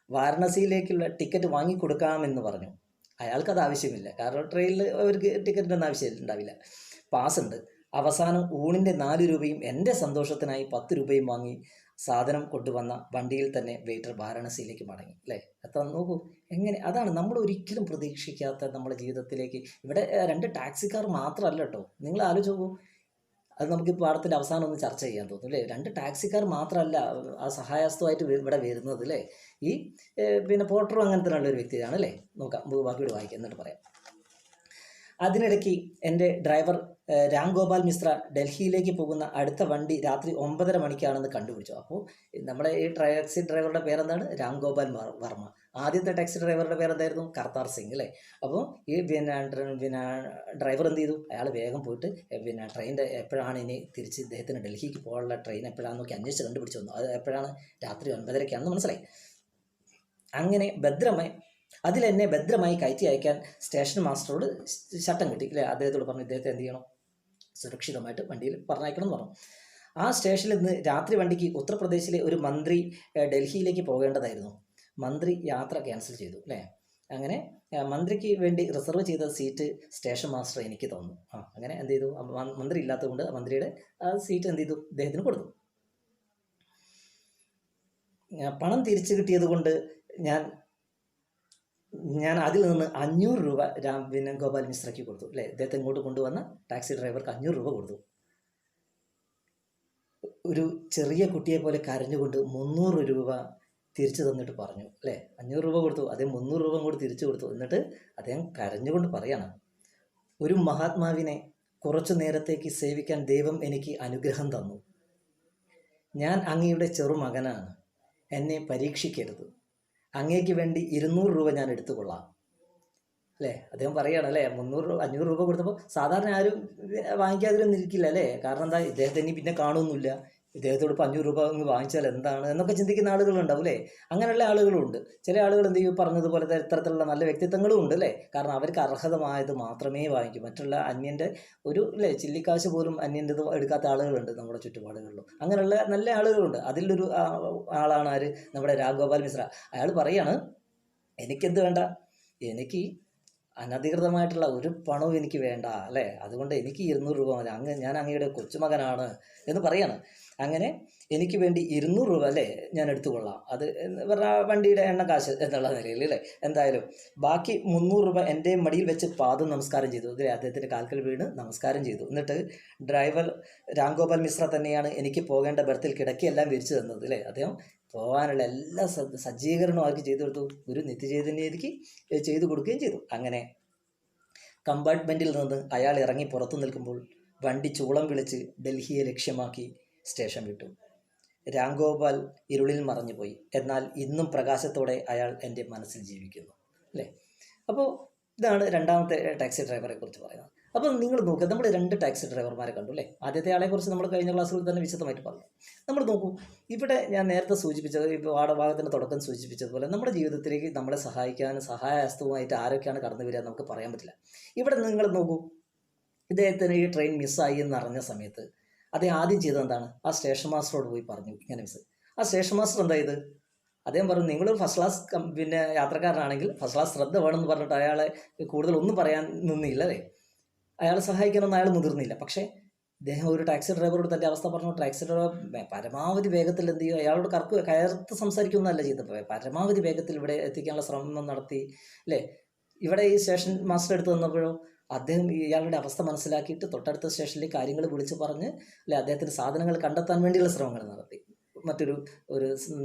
വാരണാസിയിലേക്കുള്ള ടിക്കറ്റ് വാങ്ങിക്കൊടുക്കാമെന്ന് പറഞ്ഞു. അയാൾക്കത് ആവശ്യമില്ല, കാരണം ട്രെയിനിൽ അവർക്ക് ടിക്കറ്റിനൊന്നും ആവശ്യമുണ്ടാവില്ല. പാസ് ഉണ്ട്. അവസാനം ഊണിൻ്റെ 4 രൂപയും എൻ്റെ സന്തോഷത്തിനായി 10 രൂപയും വാങ്ങി സാധനം കൊണ്ടുവന്ന വണ്ടിയിൽ തന്നെ വെയിറ്റർ വാരണാസിയിലേക്ക് മടങ്ങി അല്ലേ. എത്ര നോക്കൂ എങ്ങനെ, അതാണ് നമ്മൾ ഒരിക്കലും പ്രതീക്ഷിക്കാത്ത നമ്മുടെ ജീവിതത്തിലേക്ക്. ഇവിടെ 2 ടാക്സിക്കാർ മാത്രമല്ല കേട്ടോ, നിങ്ങൾ ആലോചിച്ച് നോക്കൂ. അത് നമുക്ക് പാഠത്തിൻ്റെ അവസാനം ഒന്ന് ചർച്ച ചെയ്യാൻ തോന്നും അല്ലേ. 2 ടാക്സിക്കാർ മാത്രമല്ല ആ സഹായസ്ഥമായിട്ട് ഇവിടെ വരുന്നത് അല്ലേ. ഈ പിന്നെ പോർട്ടറും അങ്ങനെ തന്നെയുള്ള ഒരു വ്യക്തിയാണ് അല്ലേ. നോക്കാം, ബാക്കിയോട് വായിക്കാം എന്നിട്ട് പറയാം. അതിനിടയ്ക്ക് എൻ്റെ ഡ്രൈവർ രാംഗോപാൽ മിശ്ര ഡൽഹിയിലേക്ക് പോകുന്ന അടുത്ത വണ്ടി രാത്രി 9:30 മണിക്കാണെന്ന് കണ്ടുപിടിച്ചു. അപ്പോൾ നമ്മുടെ ഈ ടാക്സി ഡ്രൈവറുടെ പേരെന്താണ്, രാംഗോപാൽ വർമ്മ. ആദ്യത്തെ ടാക്സി ഡ്രൈവറുടെ പേരെന്തായിരുന്നു, കർത്താർ സിംഗ് അല്ലേ. അപ്പോൾ ഈ പിന്നെ ഡ്രൈവർ എന്ത് ചെയ്തു, അയാൾ വേഗം പോയിട്ട് പിന്നെ ട്രെയിനിൻ്റെ എപ്പോഴാണ് ഇനി തിരിച്ച് ഇദ്ദേഹത്തിന് ഡൽഹിക്ക് പോകാനുള്ള ട്രെയിൻ എപ്പോഴാണെന്ന് നോക്കി അന്വേഷിച്ച് കണ്ടുപിടിച്ച് വന്നു. അത് എപ്പോഴാണ്, രാത്രി 9:30 മനസ്സിലായി. അങ്ങനെ അതിലെന്നെ ഭദ്രമായി കയറ്റി അയക്കാൻ സ്റ്റേഷൻ മാസ്റ്ററോട് ചട്ടം കിട്ടി അല്ലേ. അദ്ദേഹത്തോട് പറഞ്ഞു ഇദ്ദേഹത്തെ എന്ത് ചെയ്യണം, സുരക്ഷിതമായിട്ട് വണ്ടിയിൽ പറഞ്ഞയക്കണം എന്ന് പറഞ്ഞു. ആ സ്റ്റേഷനിൽ നിന്ന് രാത്രി വണ്ടിക്ക് ഉത്തർപ്രദേശിലെ ഒരു മന്ത്രി ഡൽഹിയിലേക്ക് പോകേണ്ടതായിരുന്നു. മന്ത്രി യാത്ര ക്യാൻസൽ ചെയ്തു അല്ലേ. അങ്ങനെ മന്ത്രിക്ക് വേണ്ടി റിസർവ് ചെയ്ത സീറ്റ് സ്റ്റേഷൻ മാസ്റ്റർ എനിക്ക് തന്നു. അങ്ങനെ എന്ത് ചെയ്തു, മന്ത്രി ഇല്ലാത്തതുകൊണ്ട് മന്ത്രിയുടെ ആ സീറ്റ് എന്ത് ചെയ്തു, ഇദ്ദേഹത്തിന് കൊടുത്തു. പണം തിരിച്ചു കിട്ടിയത് കൊണ്ട് ഞാൻ അതിൽ നിന്ന് 500 രൂപ ഗോപാൽ മിശ്രയ്ക്ക് കൊടുത്തു അല്ലേ. ഇദ്ദേഹത്തെ ഇങ്ങോട്ട് കൊണ്ടുവന്ന ടാക്സി ഡ്രൈവർക്ക് 500 രൂപ കൊടുത്തു. ഒരു ചെറിയ കുട്ടിയെ പോലെ കരഞ്ഞുകൊണ്ട് 300 രൂപ തിരിച്ചു തന്നിട്ട് പറഞ്ഞു അല്ലേ. 500 രൂപ കൊടുത്തു, അദ്ദേഹം 300 രൂപ കൂടി തിരിച്ചു കൊടുത്തു. എന്നിട്ട് അദ്ദേഹം കരഞ്ഞുകൊണ്ട് പറയാണ്, ഒരു മഹാത്മാവിനെ കുറച്ചു നേരത്തേക്ക് സേവിക്കാൻ ദൈവം എനിക്ക് അനുഗ്രഹം തന്നു. ഞാൻ അങ്ങയുടെ ചെറുമകനാണ്, എന്നെ പരീക്ഷിക്കരുത്. അങ്ങേക്ക് വേണ്ടി 200 രൂപ ഞാൻ എടുത്തുകൊള്ളാം അല്ലേ. അദ്ദേഹം പറയുകയാണ് അല്ലേ. 500 രൂപ കൊടുത്തപ്പോൾ സാധാരണ ആരും വാങ്ങിക്കാതിരൊന്നും ഇരിക്കില്ല അല്ലേ. കാരണം എന്താ, ഇദ്ദേഹത്തെ ഇനി പിന്നെ കാണുമൊന്നുമില്ല, ഇദ്ദേഹത്തോട് ഇപ്പോൾ 500 രൂപ അങ്ങ് വാങ്ങിച്ചാൽ എന്താണ് എന്നൊക്കെ ചിന്തിക്കുന്ന ആളുകളുണ്ടാവും അല്ലേ. അങ്ങനെയുള്ള ആളുകളുണ്ട്. ചില ആളുകൾ എന്ത് ചെയ്യും, പറഞ്ഞതുപോലെ ഇത്തരത്തിലുള്ള നല്ല വ്യക്തിത്വങ്ങളും ഉണ്ട് അല്ലേ. കാരണം അവർക്ക് അർഹതമായത് മാത്രമേ വാങ്ങിക്കൂ. മറ്റുള്ള അന്യൻ്റെ ഒരു അല്ലേ ചില്ലിക്കാശ് പോലും അന്യൻ്റെത് എടുക്കാത്ത ആളുകളുണ്ട് നമ്മുടെ ചുറ്റുപാടുകളിലും. അങ്ങനെയുള്ള നല്ല ആളുകളുണ്ട്. അതിലൊരു ആളാണ് ആര്, നമ്മുടെ രാംഗോപാൽ മിശ്ര. അയാൾ പറയാണ്, എനിക്കെന്ത് വേണ്ട, എനിക്ക് അനധികൃതമായിട്ടുള്ള ഒരു പണവും എനിക്ക് വേണ്ട അല്ലേ. അതുകൊണ്ട് എനിക്ക് 200 രൂപ മതി, ഞാൻ അങ്ങയുടെ കൊച്ചുമകനാണ് എന്ന് പറയാണ്. അങ്ങനെ എനിക്ക് വേണ്ടി 200 രൂപ അല്ലേ ഞാൻ എടുത്തുകൊള്ളാം, അത് പറഞ്ഞാൽ വണ്ടിയുടെ എണ്ണ കാശ് എന്നുള്ള നിലയിൽ അല്ലേ. എന്തായാലും ബാക്കി 300 രൂപ എൻ്റെ മടിയിൽ വെച്ച് പാദം നമസ്കാരം ചെയ്തു അല്ലേ. അദ്ദേഹത്തിൻ്റെ കാൽക്കൽ വീണ് നമസ്കാരം ചെയ്തു. എന്നിട്ട് ഡ്രൈവർ രാംഗോപാൽ മിശ്ര തന്നെയാണ് എനിക്ക് പോകേണ്ട ബർത്തിൽ കിടക്കിയെല്ലാം വിരിച്ചു തന്നത് അല്ലേ. അദ്ദേഹം പോകാനുള്ള എല്ലാ സജ്ജീകരണവും ആർക്ക് ചെയ്തു കൊടുത്തു, ഒരു നിത്യചൈതന്യക്ക് ചെയ്തു കൊടുക്കുകയും ചെയ്തു. അങ്ങനെ കമ്പാർട്ട്മെൻറ്റിൽ നിന്ന് അയാൾ ഇറങ്ങി പുറത്തു നിൽക്കുമ്പോൾ വണ്ടി ചൂളം വിളിച്ച് ഡൽഹിയെ ലക്ഷ്യമാക്കി സ്റ്റേഷൻ വിട്ടു. രാംഗോപാൽ ഇരുളിൽ മറഞ്ഞുപോയി. എന്നാൽ ഇന്നും പ്രകാശത്തോടെ അയാൾ എൻ്റെ മനസ്സിൽ ജീവിക്കുന്നു. അല്ലേ? അപ്പോൾ ഇതാണ് രണ്ടാമത്തെ ടാക്സി ഡ്രൈവറെ കുറിച്ച് പറയുന്നത്. അപ്പോൾ നിങ്ങൾ നോക്കുക, നമ്മൾ 2 ടാക്സി ഡ്രൈവർമാരെ കണ്ടു അല്ലേ? ആദ്യത്തെ ആളെക്കുറിച്ച് നമ്മൾ കഴിഞ്ഞ ക്ലാസ്സുകളിൽ തന്നെ വിശദമായിട്ട് പറഞ്ഞു. നമ്മൾ നോക്കൂ, ഇവിടെ ഞാൻ നേരത്തെ സൂചിപ്പിച്ചത്, ഇപ്പോൾ പാഠഭാഗത്തിൻ്റെ തുടക്കം സൂചിപ്പിച്ചതുപോലെ നമ്മുടെ ജീവിതത്തിലേക്ക് നമ്മളെ സഹായിക്കാനും സഹായഹസ്തവുമായിട്ട് ആരൊക്കെയാണ് കടന്നു വരിക നമുക്ക് പറയാൻ പറ്റില്ല. ഇവിടെ നിങ്ങൾ നോക്കൂ, ഇദ്ദേഹത്തിന് ഈ ട്രെയിൻ മിസ്സായി എന്നറിഞ്ഞ സമയത്ത് അദ്ദേഹം ആദ്യം ചെയ്തത് എന്താണ്? ആ സ്റ്റേഷൻ മാസ്റ്ററോട് പോയി പറഞ്ഞു ഇങ്ങനെ മിസ്. ആ സ്റ്റേഷൻ മാസ്റ്റർ എന്താ ചെയ്ത്? അദ്ദേഹം പറഞ്ഞു, നിങ്ങളൊരു ഫസ്റ്റ് ക്ലാസ് പിന്നെ യാത്രക്കാരനാണെങ്കിൽ ഫസ്റ്റ് ക്ലാസ് ശ്രദ്ധ വേണമെന്ന് പറഞ്ഞിട്ട് അയാളെ കൂടുതൽ ഒന്നും പറയാൻ നിന്നില്ല അല്ലേ? അയാളെ സഹായിക്കാനൊന്നും അയാൾ മുതിർന്നില്ല. പക്ഷേ ഇദ്ദേഹം ഒരു ടാക്സി ഡ്രൈവറോട് തൻ്റെ അവസ്ഥ പറഞ്ഞു. ടാക്സി ഡ്രൈവർ പരമാവധി വേഗത്തിൽ എന്ത് ചെയ്യുക, അയാളോട് കയർത്ത് സംസാരിക്കുന്നതല്ല ചെയ്തത്, പരമാവധി വേഗത്തിൽ ഇവിടെ എത്തിക്കാനുള്ള ശ്രമം നടത്തി അല്ലേ? ഇവിടെ ഈ സ്റ്റേഷൻ മാസ്റ്റർ എടുത്ത് തന്നപ്പോഴോ അദ്ദേഹം ഇയാളുടെ അവസ്ഥ മനസ്സിലാക്കിയിട്ട് തൊട്ടടുത്ത സ്റ്റേഷനിലേക്ക് കാര്യങ്ങൾ വിളിച്ച് പറഞ്ഞ് അല്ലെ അദ്ദേഹത്തിന് സാധനങ്ങൾ കണ്ടെത്താൻ വേണ്ടിയുള്ള ശ്രമങ്ങൾ നടത്തി. മറ്റൊരു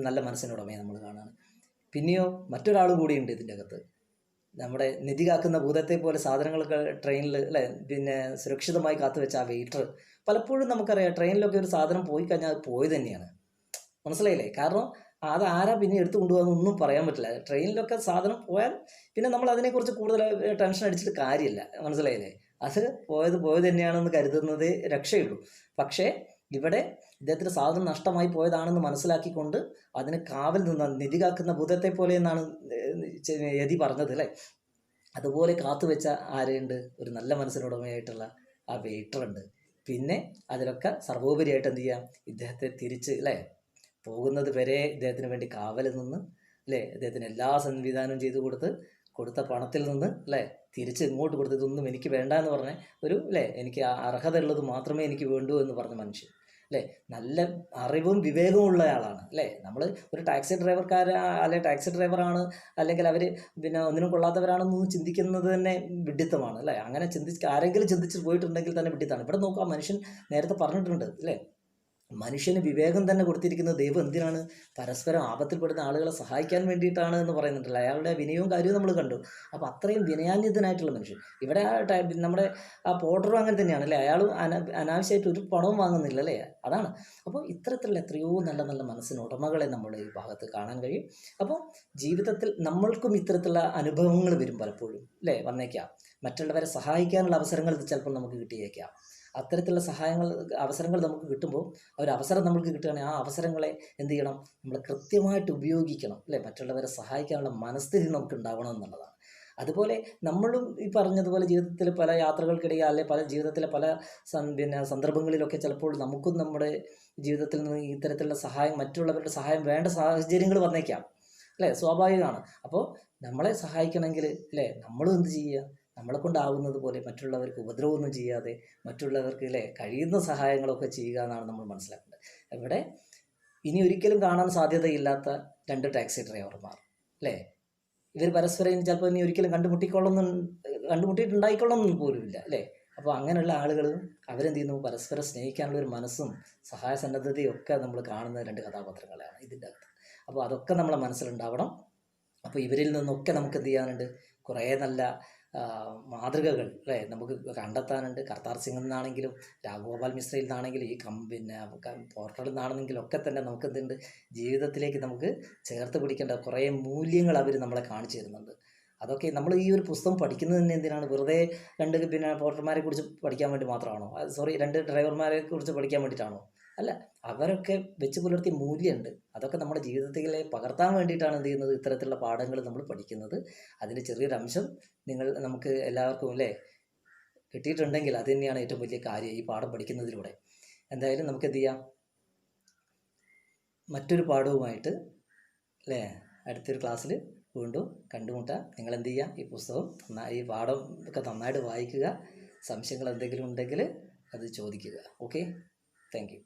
നല്ല മനസ്സിനുടമയെ നമ്മൾ കാണുകയാണ്. പിന്നെയോ മറ്റൊരാൾ കൂടിയുണ്ട് ഇതിൻ്റെ അകത്ത്, നമ്മുടെ നിധി കാക്കുന്ന ഭൂതത്തെ പോലെ സാധനങ്ങളൊക്കെ ട്രെയിനിൽ അല്ലേ പിന്നെ സുരക്ഷിതമായി കാത്തുവെച്ച ആ വെയിറ്റർ. പലപ്പോഴും നമുക്കറിയാം ട്രെയിനിലൊക്കെ ഒരു സാധനം പോയി കഴിഞ്ഞാൽ അത് പോയി തന്നെയാണ്, മനസ്സിലായില്ലേ? കാരണം അത് ആരാ പിന്നെ എടുത്തു കൊണ്ടുപോകാനൊന്നും പറയാൻ പറ്റില്ല. ട്രെയിനിലൊക്കെ സാധനം പോയാൽ പിന്നെ നമ്മൾ അതിനെക്കുറിച്ച് കൂടുതൽ ടെൻഷൻ അടിച്ചിട്ട് കാര്യമില്ല, മനസ്സിലായില്ലേ? അത് പോയത് തന്നെയാണെന്ന് കരുതുന്നതേ രക്ഷയുള്ളൂ. പക്ഷേ ഇവിടെ ഇദ്ദേഹത്തിന് സാധനം നഷ്ടമായി പോയതാണെന്ന് മനസ്സിലാക്കിക്കൊണ്ട് അതിന് കാവൽ നിന്ന നിധി കാക്കുന്ന ഭൂതത്തെ പോലെ എന്നാണ് യതി പറഞ്ഞത് അല്ലേ? അതുപോലെ കാത്തുവെച്ച ആരെയുണ്ട്? ഒരു നല്ല മനസ്സിനുടമയായിട്ടുള്ള ആ വെയിറ്റർ ഉണ്ട്. പിന്നെ അതിലൊക്കെ സർവോപരിയായിട്ട് എന്ത് ചെയ്യാം, ഇദ്ദേഹത്തെ തിരിച്ച് അല്ലേ പോകുന്നത് വരെ ഇദ്ദേഹത്തിന് വേണ്ടി കാവൽ നിന്ന് അല്ലേ ഇദ്ദേഹത്തിന് എല്ലാ സംവിധാനവും ചെയ്തു കൊടുത്ത പണത്തിൽ നിന്ന് അല്ലേ തിരിച്ച് ഇങ്ങോട്ട് കൊടുത്ത് ഇതൊന്നും എനിക്ക് വേണ്ട എന്ന് പറഞ്ഞ ഒരു അല്ലേ എനിക്ക് അർഹത ഉള്ളത് മാത്രമേ എനിക്ക് വേണ്ടൂ എന്ന് പറഞ്ഞ മനുഷ്യൻ അല്ലേ, നല്ല അറിവും വിവേകവും ഉള്ള ആളാണ് അല്ലേ. നമ്മൾ ഒരു ടാക്സി അല്ലെ ടാക്സി ഡ്രൈവറാണ് അല്ലെങ്കിൽ അവർ പിന്നെ ഒന്നിനും കൊള്ളാത്തവരാണെന്നൊന്നും ചിന്തിക്കുന്നത് തന്നെ വിഡ്ഢിത്തമാണ് അല്ലേ. അങ്ങനെ ആരെങ്കിലും ചിന്തിച്ച് പോയിട്ടുണ്ടെങ്കിൽ തന്നെ വിഡ്ഢിത്തമാണ്. ഇവിടെ നോക്കുക, മനുഷ്യൻ നേരത്തെ പറഞ്ഞിട്ടുണ്ട് അല്ലേ, മനുഷ്യന് വിവേകം തന്നെ കൊടുത്തിരിക്കുന്നത് ദൈവം എന്തിനാണ്? പരസ്പരം ആപത്തിൽപ്പെടുന്ന ആളുകളെ സഹായിക്കാൻ വേണ്ടിയിട്ടാണ് എന്ന് പറയുന്നുണ്ടല്ലോ. അയാളുടെ വിനയവും കാര്യവും നമ്മൾ കണ്ടു. അപ്പോൾ അത്രയും വിനയാന്വിതനായിട്ടുള്ള മനുഷ്യൻ. ഇവിടെ നമ്മുടെ ആ പോർട്ടറും അങ്ങനെ തന്നെയാണ് അല്ലേ, അയാളും അനാവശ്യമായിട്ട് ഒരു പണവും വാങ്ങുന്നില്ല അല്ലേ. അതാണ്. അപ്പോൾ ഇത്തരത്തിലുള്ള എത്രയോ നല്ല നല്ല മനസ്സിന് ഉടമകളെ നമ്മൾ ഈ ഭാഗത്ത് കാണാൻ കഴിയും. അപ്പോൾ ജീവിതത്തിൽ നമ്മൾക്കും ഇത്തരത്തിലുള്ള അനുഭവങ്ങൾ വരും പലപ്പോഴും അല്ലേ, വന്നേക്കാം. മറ്റുള്ളവരെ സഹായിക്കാനുള്ള അവസരങ്ങൾ ചിലപ്പോൾ നമുക്ക് കിട്ടിയേക്കാം. അത്തരത്തിലുള്ള അവസരങ്ങൾ നമുക്ക് കിട്ടുമ്പോൾ അവസരം നമുക്ക് കിട്ടുകയാണെങ്കിൽ ആ അവസരങ്ങളെ എന്ത് ചെയ്യണം, നമ്മൾ കൃത്യമായിട്ട് ഉപയോഗിക്കണം അല്ലേ. മറ്റുള്ളവരെ സഹായിക്കാനുള്ള മനസ്ഥിതി നമുക്ക് ഉണ്ടാവണം എന്നുള്ളതാണ്. അതുപോലെ നമ്മളും ഈ പറഞ്ഞതുപോലെ ജീവിതത്തിൽ പല യാത്രകൾക്കിടയിൽ അല്ലെ ജീവിതത്തിലെ പല സന്ദർഭങ്ങളിലൊക്കെ ചിലപ്പോൾ നമുക്കും നമ്മുടെ ജീവിതത്തിൽ നിന്ന് ഇത്തരത്തിലുള്ള മറ്റുള്ളവരുടെ സഹായം വേണ്ട സാഹചര്യങ്ങൾ വന്നേക്കാം അല്ലേ, സ്വാഭാവികമാണ്. അപ്പോൾ നമ്മളെ സഹായിക്കണമെങ്കിൽ അല്ലേ നമ്മളും എന്ത് ചെയ്യുക, നമ്മളെ കൊണ്ടാവുന്നത് പോലെ മറ്റുള്ളവർക്ക് ഉപദ്രവമൊന്നും ചെയ്യാതെ മറ്റുള്ളവർക്ക് അല്ലേ കഴിയുന്ന സഹായങ്ങളൊക്കെ ചെയ്യുക എന്നാണ് നമ്മൾ മനസ്സിലാക്കേണ്ടത്. ഇവിടെ ഇനി ഒരിക്കലും കാണാൻ സാധ്യതയില്ലാത്ത 2 ടാക്സി ഡ്രൈവർമാർ അല്ലേ, ഇവർ പരസ്പരം ചിലപ്പോൾ ഇനി ഒരിക്കലും കണ്ടുമുട്ടിയിട്ടുണ്ടായിക്കൊള്ളണമെന്ന് പോലുമില്ല അല്ലേ. അപ്പോൾ അങ്ങനെയുള്ള ആളുകൾ അവരെന്ത് ചെയ്യുന്നു, പരസ്പരം സ്നേഹിക്കാനുള്ള ഒരു മനസ്സും സഹായ സന്നദ്ധതയും ഒക്കെ നമ്മൾ കാണുന്ന 2 കഥാപാത്രങ്ങളാണ് ഇതിൻ്റെ അകത്ത്. അപ്പോൾ അതൊക്കെ നമ്മളെ മനസ്സിലുണ്ടാവണം. അപ്പോൾ ഇവരിൽ നിന്നൊക്കെ നമുക്ക് എന്ത് ചെയ്യാനുണ്ട്, കുറേ നല്ല മാതൃകകൾ അല്ലേ നമുക്ക് കണ്ടെത്താനുണ്ട്. കർത്താർ സിംഗിൽ നിന്നാണെങ്കിലും രാഘഗോപാൽ മിശ്രയിൽ നിന്നാണെങ്കിലും ഈ പോർട്ടലിൽ നിന്നാണെങ്കിലും ഒക്കെ തന്നെ നമുക്ക് എന്തുണ്ട്, ജീവിതത്തിലേക്ക് നമുക്ക് ചേർത്ത് പിടിക്കേണ്ട കുറേ മൂല്യങ്ങൾ അവർ നമ്മളെ കാണിച്ചു തരുന്നുണ്ട്. അതൊക്കെ നമ്മൾ ഈ ഒരു പുസ്തകം പഠിക്കുന്നത് തന്നെ എന്തിനാണ്, വെറുതെ 2 പോർട്ടർമാരെ കുറിച്ച് പഠിക്കാൻ വേണ്ടി മാത്രമാണോ? 2 ഡ്രൈവർമാരെ കുറിച്ച് പഠിക്കാൻ വേണ്ടിയിട്ടാണോ? അല്ല, അവരൊക്കെ വെച്ച് പുലർത്തിയ മൂല്യമുണ്ട്. അതൊക്കെ നമ്മുടെ ജീവിതത്തിലെ പകർത്താൻ വേണ്ടിയിട്ടാണ് എന്ത് ചെയ്യുന്നത്, ഇത്തരത്തിലുള്ള പാഠങ്ങൾ നമ്മൾ പഠിക്കുന്നത്. അതിൻ്റെ ചെറിയൊരു അംശം നമുക്ക് എല്ലാവർക്കും അല്ലേ കിട്ടിയിട്ടുണ്ടെങ്കിൽ അത് തന്നെയാണ് ഏറ്റവും വലിയ കാര്യം ഈ പാഠം പഠിക്കുന്നതിലൂടെ. എന്തായാലും നമുക്ക് എന്ത് ചെയ്യാം, മറ്റൊരു പാഠവുമായിട്ട് അല്ലേ അടുത്തൊരു ക്ലാസ്സിൽ വീണ്ടും കണ്ടുമുട്ടാം. നിങ്ങൾ എന്ത് ചെയ്യുക, ഈ പുസ്തകം ഈ പാഠം ഒക്കെ നന്നായിട്ട് വായിക്കുക. സംശയങ്ങൾ എന്തെങ്കിലും ഉണ്ടെങ്കിൽ അത് ചോദിക്കുക. Okay, thank you.